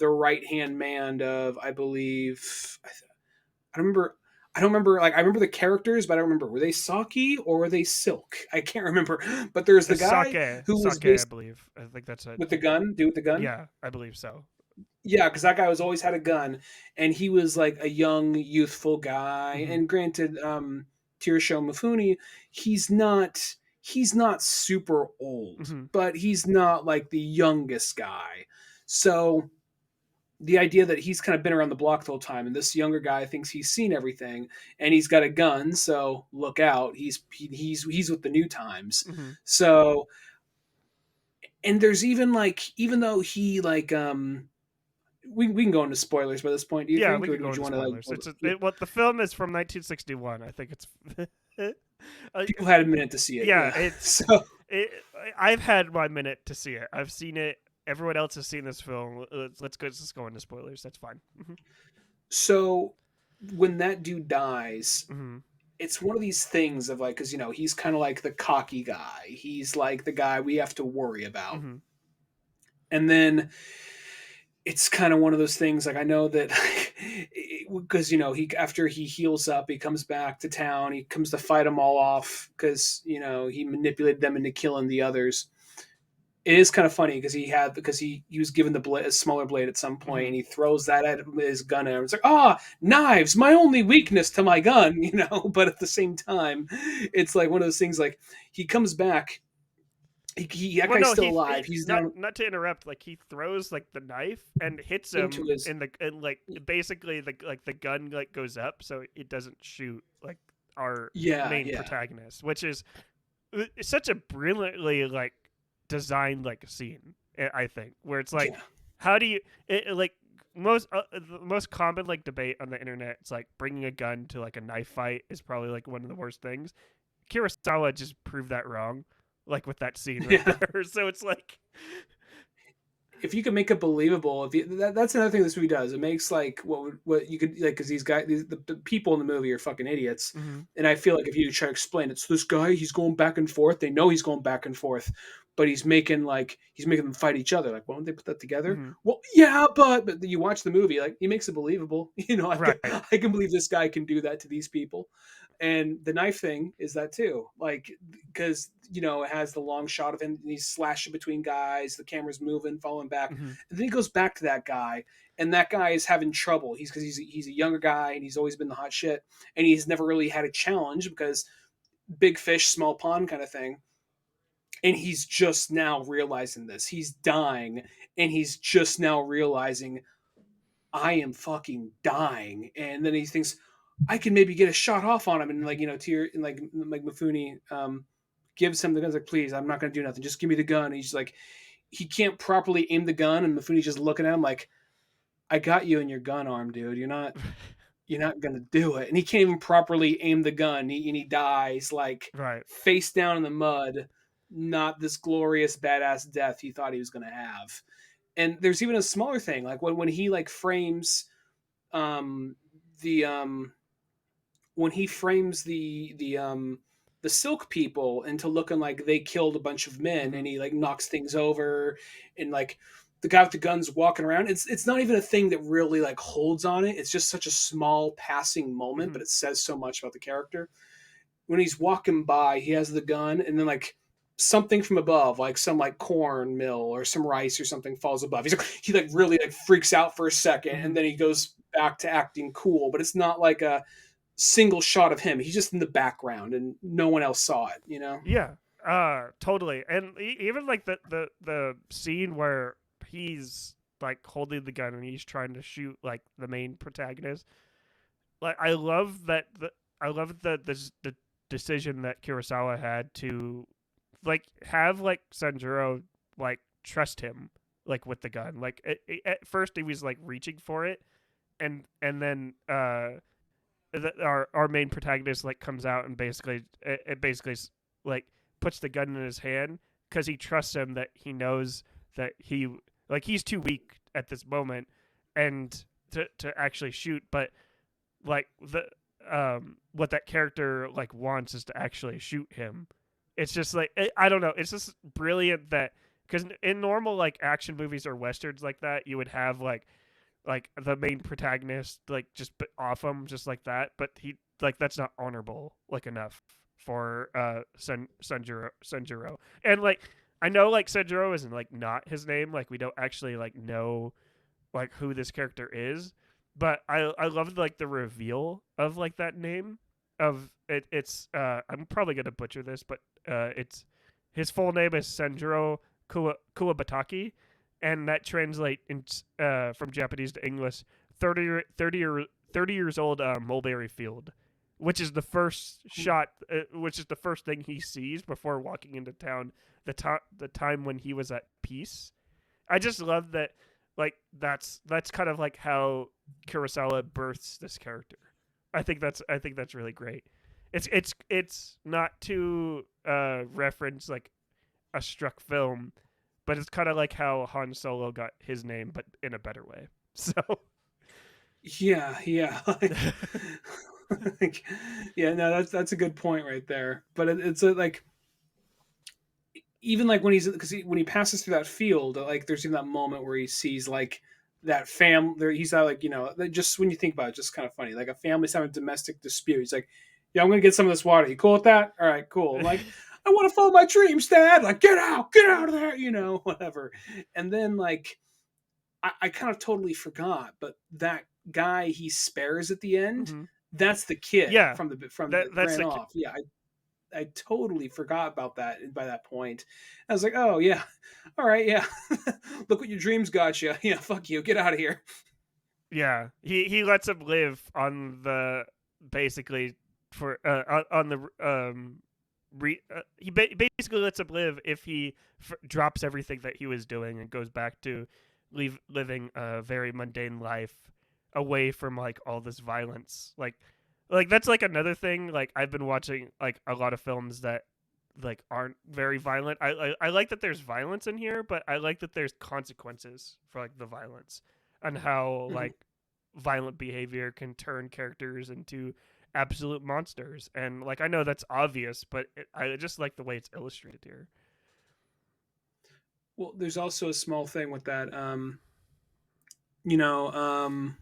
right hand man of, I believe, I don't remember. I don't remember. Like, I remember the characters, but I don't remember. Were they Saki or were they Silk? I can't remember. But there's the It's guy who was Sake, I based believe. I think that's it. with the gun, dude with the gun. Yeah, I believe so. Yeah, because that guy was always had a gun, and he was like a young, youthful guy. Mm-hmm. And granted, Tirsho Mifune, he's not super old, Mm-hmm. but he's not like the youngest guy. So the idea that he's kind of been around the block the whole time, and this younger guy thinks he's seen everything, and he's got a gun, so look out. He's with the new times. Mm-hmm. So, and there's even like, even though he like we can go into spoilers by this point. Do you Yeah, think, we or could go would you into want to like? spoilers. What the film is from 1961. I think it's. People had a minute to see it. Yeah, Yeah. it's. So It, I've had my minute to see it. I've seen it. Everyone else has seen this film. Let's go into spoilers. That's fine. Mm-hmm. so when that dude dies, Mm-hmm. it's one of these things of like, because he's kind of like the cocky guy. He's like the guy we have to worry about. Mm-hmm. And then it's kind of one of those things, like I know that because he, after he heals up, he comes back to town, he comes to fight them all off because he manipulated them into killing the others. It is kind of funny because he was given a smaller blade at some point, Mm-hmm. and he throws that at his gun, and it's like, knives, my only weakness to my gun. But at the same time, it's like one of those things, like he comes back, that Well, guy's no, still alive, he's not down to interrupt. Like he throws like the knife and hits into him his. in the, and like basically the gun like goes up so it doesn't shoot like our Yeah, main yeah, protagonist, which is it's such a brilliantly like designed like scene. I think, where it's like, yeah. how do you like the most common like debate on the internet? It's like bringing a gun to like a knife fight is probably like one of the worst things. Kurosawa just proved that wrong, like with that scene right Yeah. there. So it's like, if you can make it believable, that's another thing this movie does. It makes like what you could like because these guys, the people in the movie are fucking idiots, Mm-hmm. and I feel like if you try to explain it, so this guy he's going back and forth. They know he's going back and forth, but he's making them fight each other. Like, why don't they put that together? Mm-hmm. Well, yeah, but you watch the movie, like he makes it believable. Right. I can believe this guy can do that to these people. And the knife thing is that too, like because it has the long shot of him, and he's slashing between guys, the camera's moving, falling back, Mm-hmm. and then he goes back to that guy, and that guy is having trouble. He's a younger guy, and he's always been the hot shit, and he's never really had a challenge because big fish, small pond kind of thing. And he's just now realizing this. He's dying, and he's just now realizing I am fucking dying. And then he thinks I can maybe get a shot off on him, and like Mifune gives him the gun. He's like, please, I'm not gonna do nothing. Just give me the gun. And he's like, he can't properly aim the gun, and Mifune's just looking at him like, I got you in your gun arm, dude. You're not gonna do it. And he can't even properly aim the gun. And he dies like Right. face down in the mud. Not this glorious badass death he thought he was gonna have. And there's even a smaller thing, like when he like frames um the when he frames the silk people into looking like they killed a bunch of men, Mm-hmm. and he like knocks things over, and like the guy with the guns walking around, it's not even a thing that really like holds on it. It's just such a small passing moment, Mm-hmm. but it says so much about the character. When he's walking by, he has the gun, and then like something from above, like some like corn mill or some rice or something falls above. He like really like freaks out for a second, Mm-hmm. and then he goes back to acting cool. But it's not like a single shot of him. He's just in the background, and no one else saw it. Yeah. Totally. And even like the scene where he's like holding the gun and he's trying to shoot like the main protagonist. Like I love the decision that Kurosawa had to like have like Sanjuro like trust him like with the gun. Like at first he was like reaching for it, and then our main protagonist like comes out and basically it basically like puts the gun in his hand because he trusts him, that he knows that he's too weak at this moment and to actually shoot, but like the what that character like wants is to actually shoot him. It's just like I don't know, it's just brilliant that because in normal like action movies or westerns like that you would have like the main protagonist like just off him just like that, but he like that's not honorable like enough for Sanjuro. And like I know like Sanjuro isn't like not his name, like we don't actually like know like who this character is, but I love like the reveal of like that name of it's I'm probably gonna butcher this, but it's his full name is Sanjuro Kuwabataki, and that translate in from Japanese to English 30 years old mulberry field, which is the first shot, which is the first thing he sees before walking into town. The time when he was at peace. I just love that. Like that's kind of like how Kurosawa births this character. I think that's really great. It's not to reference like a struck film, but it's kind of like how Han Solo got his name, but in a better way. So Yeah. Like, yeah, no, that's a good point right there. But it's like even like when when he passes through that field, like there's even that moment where he sees like that there he's not like just when you think about it, just kind of funny, like a family's having a domestic dispute. He's like, yeah, I'm gonna get some of this water. You cool with that? All right, cool. I'm like, I want to follow my dreams, Dad. Like, get out of there, whatever. And then like I kind of totally forgot, but that guy he spares at the end, mm-hmm. that's the kid Yeah, from that the that's ran the off. Yeah, I totally forgot about that by that point. I was like, oh yeah, all right, yeah. Look what your dreams got you. Yeah, fuck you. Get out of here. yeah. He lets him live on the basically for on the basically lets him live if he drops everything that he was doing and goes back to living a very mundane life away from like all this violence. Like that's like another thing. Like I've been watching like a lot of films that like aren't very violent. I like that there's violence in here, but I like that there's consequences for like the violence and how Mhm. like violent behavior can turn characters into absolute monsters. And like I know that's obvious, but I just like the way it's illustrated here. Well, there's also a small thing with that. You know,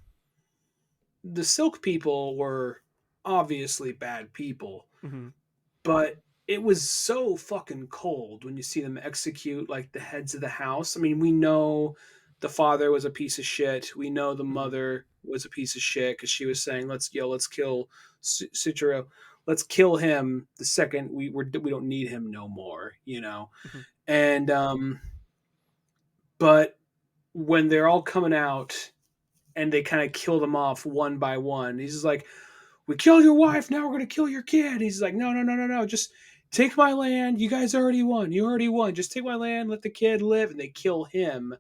the Silk people were obviously bad people, Hmm. but it was so fucking cold when you see them execute like the heads of the house. I mean, we know the father was a piece of shit. We know the Hmm. mother was a piece of shit because she was saying, let's kill Sutro. Let's kill him the second we don't need him no more." Hmm. And but when they're all coming out and they kind of kill them off one by one, he's just like, "We killed your wife. Now we're gonna kill your kid." He's like, "No, no, no, no, no. Just take my land. You guys already won. You already won. Just take my land. Let the kid live." And they kill him.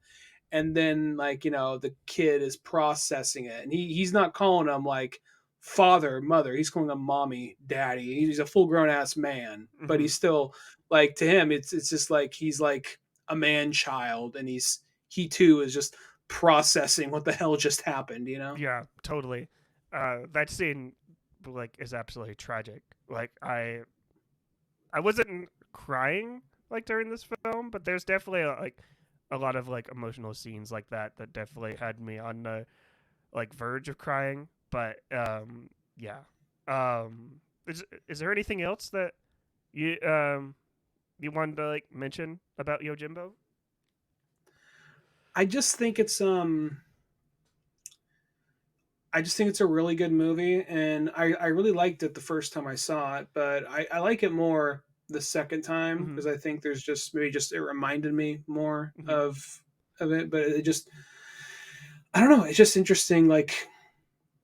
And then, like, the kid is processing it, and he's not calling him like father, mother. He's calling him mommy, daddy. He's a full grown ass man, but Hmm. he's still like, to him, it's just like he's like a man child, and he too is just processing what the hell just happened. Yeah, totally. That scene like is absolutely tragic. Like I wasn't crying like during this film, but there's definitely like a lot of like emotional scenes like that definitely had me on the like verge of crying. But yeah. Is there anything else that you you wanted to like mention about Yojimbo? I just think it's I just think it's a really good movie, and I really liked it the first time I saw it, but I like it more the second time Mm-hmm. because I think there's just maybe just it reminded me more Mm-hmm. of it, but it just, I don't know, it's just interesting, like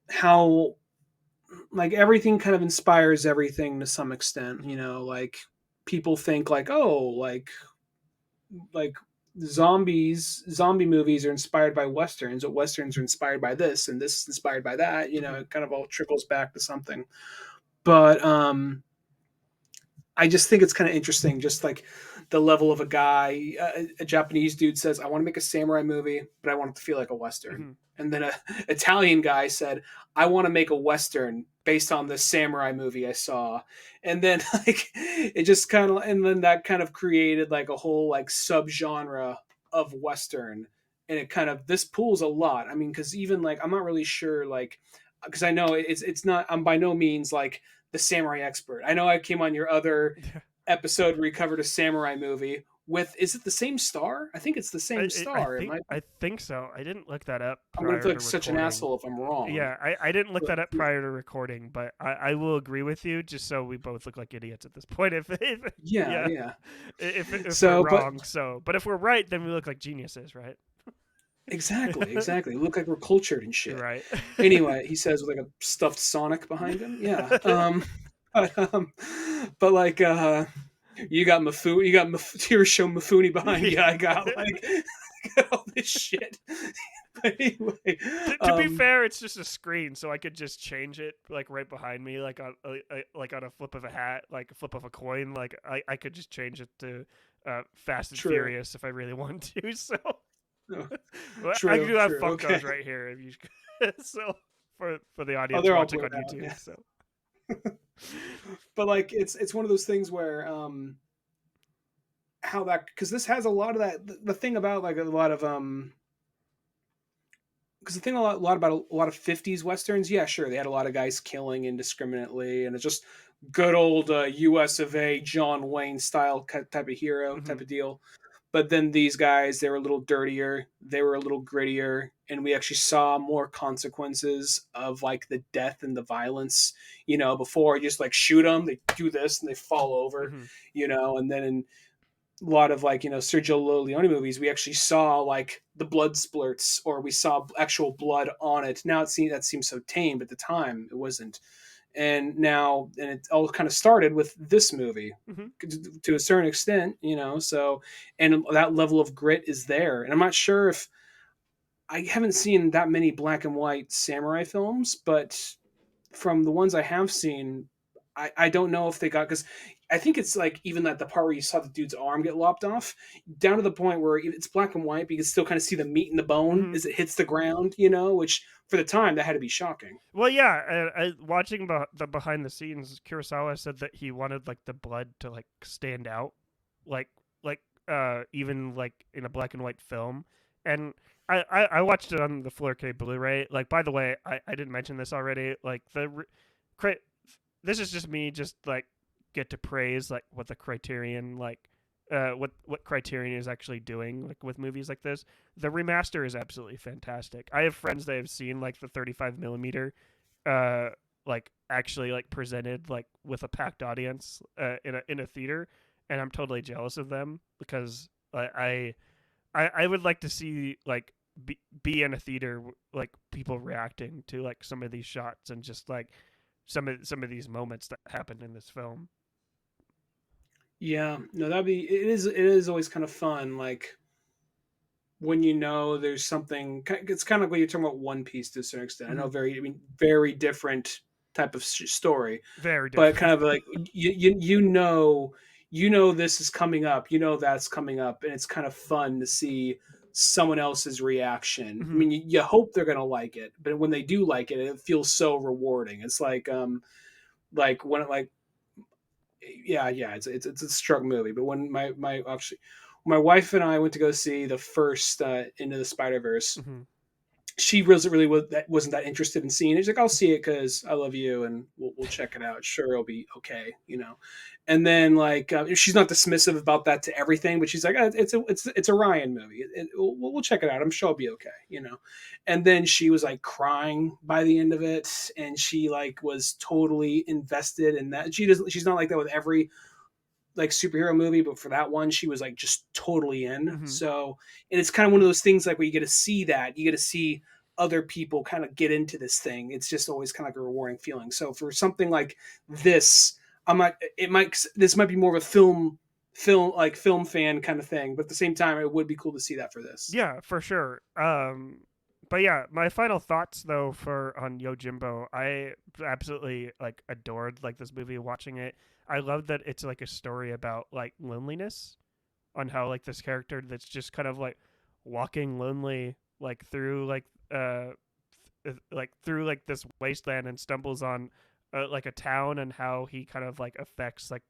how like everything kind of inspires everything to some extent, Mm-hmm. like people think like, oh, like zombie movies are inspired by westerns, but westerns are inspired by this, and this is inspired by that. Mm-hmm. It kind of all trickles back to something. But I just think it's kind of interesting, just like the level of a guy, a Japanese dude says, "I want to make a samurai movie, but I want it to feel like a western." Mm-hmm. And then a Italian guy said, "I want to make a western based on this samurai movie I saw." And then like it just kind of, and then that kind of created like a whole like subgenre of western. And it kind of, this pulls a lot. I mean, because even like I'm not really sure, like, because I know it's not, I'm by no means like the samurai expert. I know I came on your other Yeah. episode where we covered a samurai movie with, is it the same star? I think it's the same I star. It think might be. I think so. I didn't look that up I'm gonna prior feel to like such an recording. asshole if I'm wrong. Yeah, I didn't look But that up prior to recording, but I will agree with you just so we both look like idiots at this point. If yeah, yeah, yeah. if we're So, but wrong, so but if we're right, then we look like geniuses, right? exactly, exactly. We look like we're cultured and shit. Right. Anyway, he says with like a stuffed Sonic behind him. Yeah. But, but like you got Hiroshima Mifune behind you. I got like I got all this shit. But anyway, To be fair, it's just a screen, so I could just change it like right behind me, like on a flip of a hat, like a flip of a coin. Like I could just change it to Fast and true. Furious if I really want to. So Oh, well, I true, do have true. Okay. Funkos right here if you so for the Oh, audience they're all watching blurred on out. YouTube. Yeah. So But like it's one of those things where how that, because this has a lot of that, the thing about like a lot of because the thing a lot about a lot of 50s westerns, yeah, sure, they had a lot of guys killing indiscriminately, and it's just good old US of A John Wayne style type of hero mm-hmm. type of deal. But then these guys, they were a little dirtier, they were a little grittier, and we actually saw more consequences of like the death and the violence. Before you just like shoot them, they do this and they fall over. Mm-hmm. And then in a lot of like Sergio Leone movies, we actually saw like the blood splurts, or we saw actual blood on it. Now that seems so tame, but at the time it wasn't. And it all kind of started with this movie Mm-hmm. to a certain extent, so, and that level of grit is there. And I'm not sure if, I haven't seen that many black and white samurai films, but from the ones I have seen, I don't know if they got, because I think it's like even that the part where you saw the dude's arm get lopped off, down to the point where it's black and white, but you can still kind of see the meat in the bone Hmm. as it hits the ground. You know, which for the time that had to be shocking. Well, yeah, watching the behind the scenes, Kurosawa said that he wanted like the blood to like stand out, like like even like in a black and white film. And I watched it on the 4K Blu-ray. Like, by the way, I didn't mention this already. Like this is just me, just like get to praise like what the Criterion what Criterion is actually doing like with movies like this. The remaster is absolutely fantastic. I have friends that have seen like the 35 millimeter, uh, like actually like presented like with a packed audience in a theater, and I'm totally jealous of them because I would like to see like be in a theater like people reacting to like some of these shots and just like some of these moments that happened in this film. Yeah, no, that'd be it is always kind of fun. Like when you know there's something, it's kind of like when you're talking about One Piece to a certain extent. I know Mm-hmm. I mean, very different type of story, Very but different. kind of like you know this is coming up, you know that's coming up, and it's kind of fun to see someone else's reaction. I Mm-hmm. mean, you hope they're gonna like it, but when they do like it, it feels so rewarding. It's like when it like yeah, it's a struck movie. But when my actually my wife and I went to go see the first Into the Spider Verse, Mm-hmm. she wasn't that interested in seeing it. She's like, I'll see it because I love you, and we'll check it out. Sure, it'll be okay, you know. And then like she's not dismissive about that to everything, but she's like, it's a Ryan movie. We'll check it out. I'm sure it'll be okay, you know. And then she was like crying by the end of it, and she like was totally invested in that. She's not like that with every like superhero movie, but for that one, she was like just totally in. Mm-hmm. So, and it's kind of one of those things like where you get to see that, you get to see other people kind of get into this thing. It's just always kind of like a rewarding feeling. So for something like this, I'm not. This might be more of a film fan kind of thing, but at the same time, it would be cool to see that for this. Yeah, for sure. But yeah, my final thoughts though for on Yojimbo, I absolutely like adored like this movie watching it. I love that it's like a story about like loneliness, on how like this character that's just kind of like walking lonely like through like through like this wasteland and stumbles on like a town, and how he kind of like affects like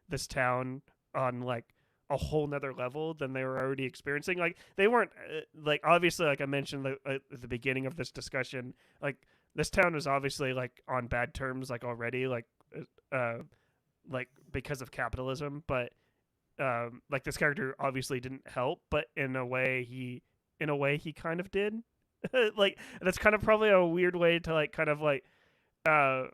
this town on like a whole nother level than they were already experiencing. Like they weren't like obviously like I mentioned at the beginning of this discussion, like this town was obviously like on bad terms like already uh like because of capitalism, but like this character obviously didn't help, but in a way he kind of did. Like that's kind of probably a weird way to like uh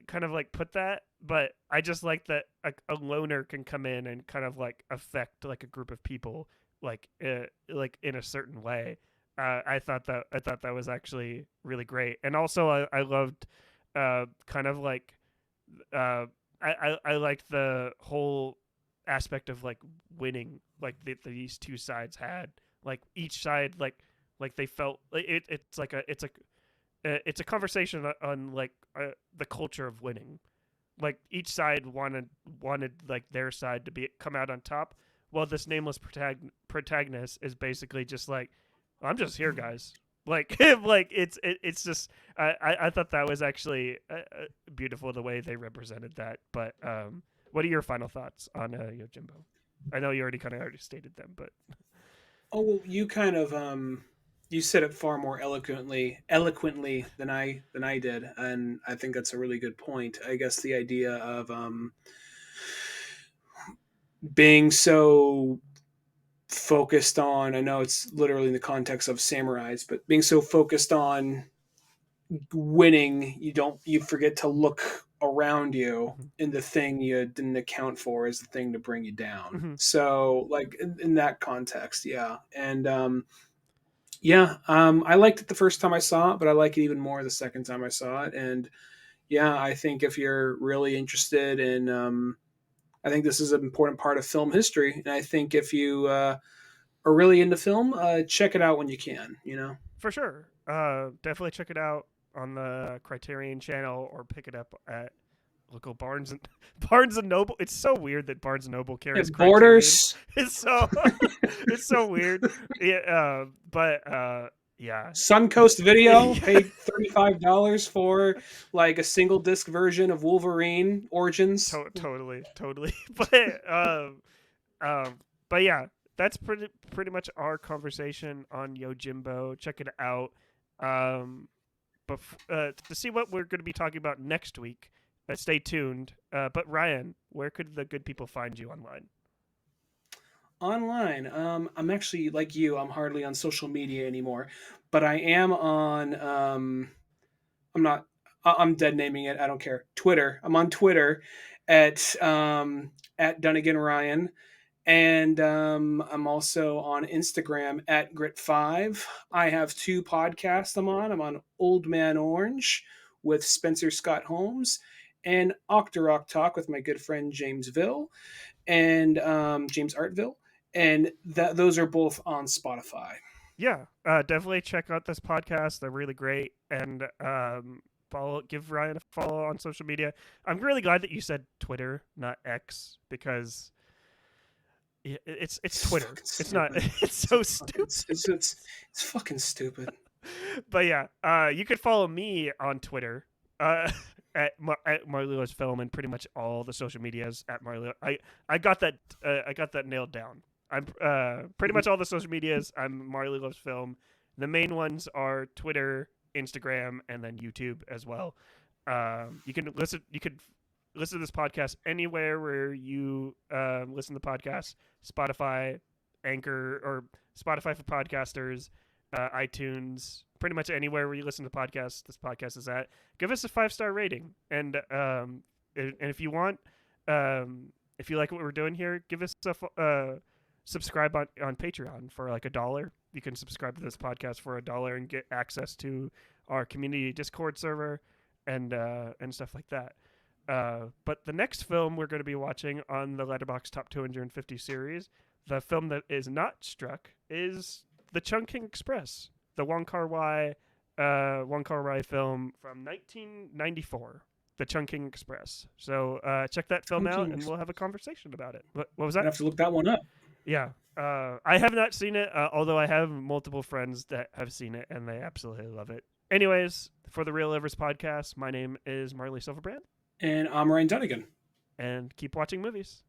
kind of like put that, but I just like that a loner can come in and kind of like affect like a group of people like in a certain way. I thought that was actually really great, and also I loved kind of like I liked the whole aspect of like winning, like these two sides had, like each side like they felt like it's a conversation on like the culture of winning. Like each side wanted like their side to be come out on top. Well, this nameless protagonist is basically just like, I'm just here, guys. Like like it's just I thought that was actually beautiful the way they represented that. But what are your final thoughts on Yojimbo? I know you already stated them, but Oh, well, you kind of you said it far more eloquently than I did, and I think that's a really good point. I guess the idea of being so focused on, I know it's literally in the context of samurais, but being so focused on winning, you forget to look around you, mhm, and the thing you didn't account for is the thing to bring you down. mhm. So like in that context, yeah. And yeah, I liked it the first time I saw it, but I like it even more the second time I saw it. And yeah, I think if you're really interested in, I think this is an important part of film history. And I think if you are really into film, check it out when you can. You know. For sure. Definitely check it out on the Criterion channel or pick it up at local Barnes and Noble. It's so weird that Barnes and Noble carries It Criterion. borders It's so it's so weird. Yeah, but yeah. Suncoast Video Yeah. paid $35 for like a single disc version of Wolverine Origins. Totally. Um, but yeah, that's pretty much our conversation on Yojimbo. Check it out. But to see what we're going to be talking about next week, stay tuned. But Ryan, where could the good people find you online? Online, I'm actually like you. I'm hardly on social media anymore, but I am on. I'm not. I'm dead naming it. I don't care. Twitter. I'm on Twitter at Dunigan Ryan, and I'm also on Instagram at Grit5. I have two podcasts I'm on. I'm on Old Man Orange with Spencer Scott Holmes, and Octorok Talk with my good friend James Ville and James Artville, and those are both on Spotify. Yeah, definitely check out this podcast. They're really great, and give Ryan a follow on social media. I'm really glad that you said Twitter, not X, because it's Twitter. It's not. It's so stupid. It's fucking stupid. But yeah, you could follow me on Twitter. At Marley Film and pretty much all the social medias at Marley. I got that nailed down. I'm pretty much all the social medias. I'm Marley Loves Film. The main ones are Twitter, Instagram, and then YouTube as well. You could listen to this podcast anywhere where you listen to podcasts. Spotify, Anchor, or Spotify for podcasters, iTunes, pretty much anywhere where you listen to podcasts. This podcast is at. Give us a 5-star rating, and if you want, if you like what we're doing here, give us a subscribe on Patreon for like $1. You can subscribe to this podcast for $1 and get access to our community Discord server and stuff like that. But the next film we're going to be watching on the Letterboxd Top 250 series, the film that is not struck, is The Chungking Express, the Wong Kar-wai film from 1994, The Chungking Express. So check that film out, and we'll have a conversation about it. What was that? I have to look that one up. Yeah. I have not seen it, although I have multiple friends that have seen it, and they absolutely love it. Anyways, for the Real Livers podcast, my name is Marley Silverbrand. And I'm Ryan Dunigan. And keep watching movies.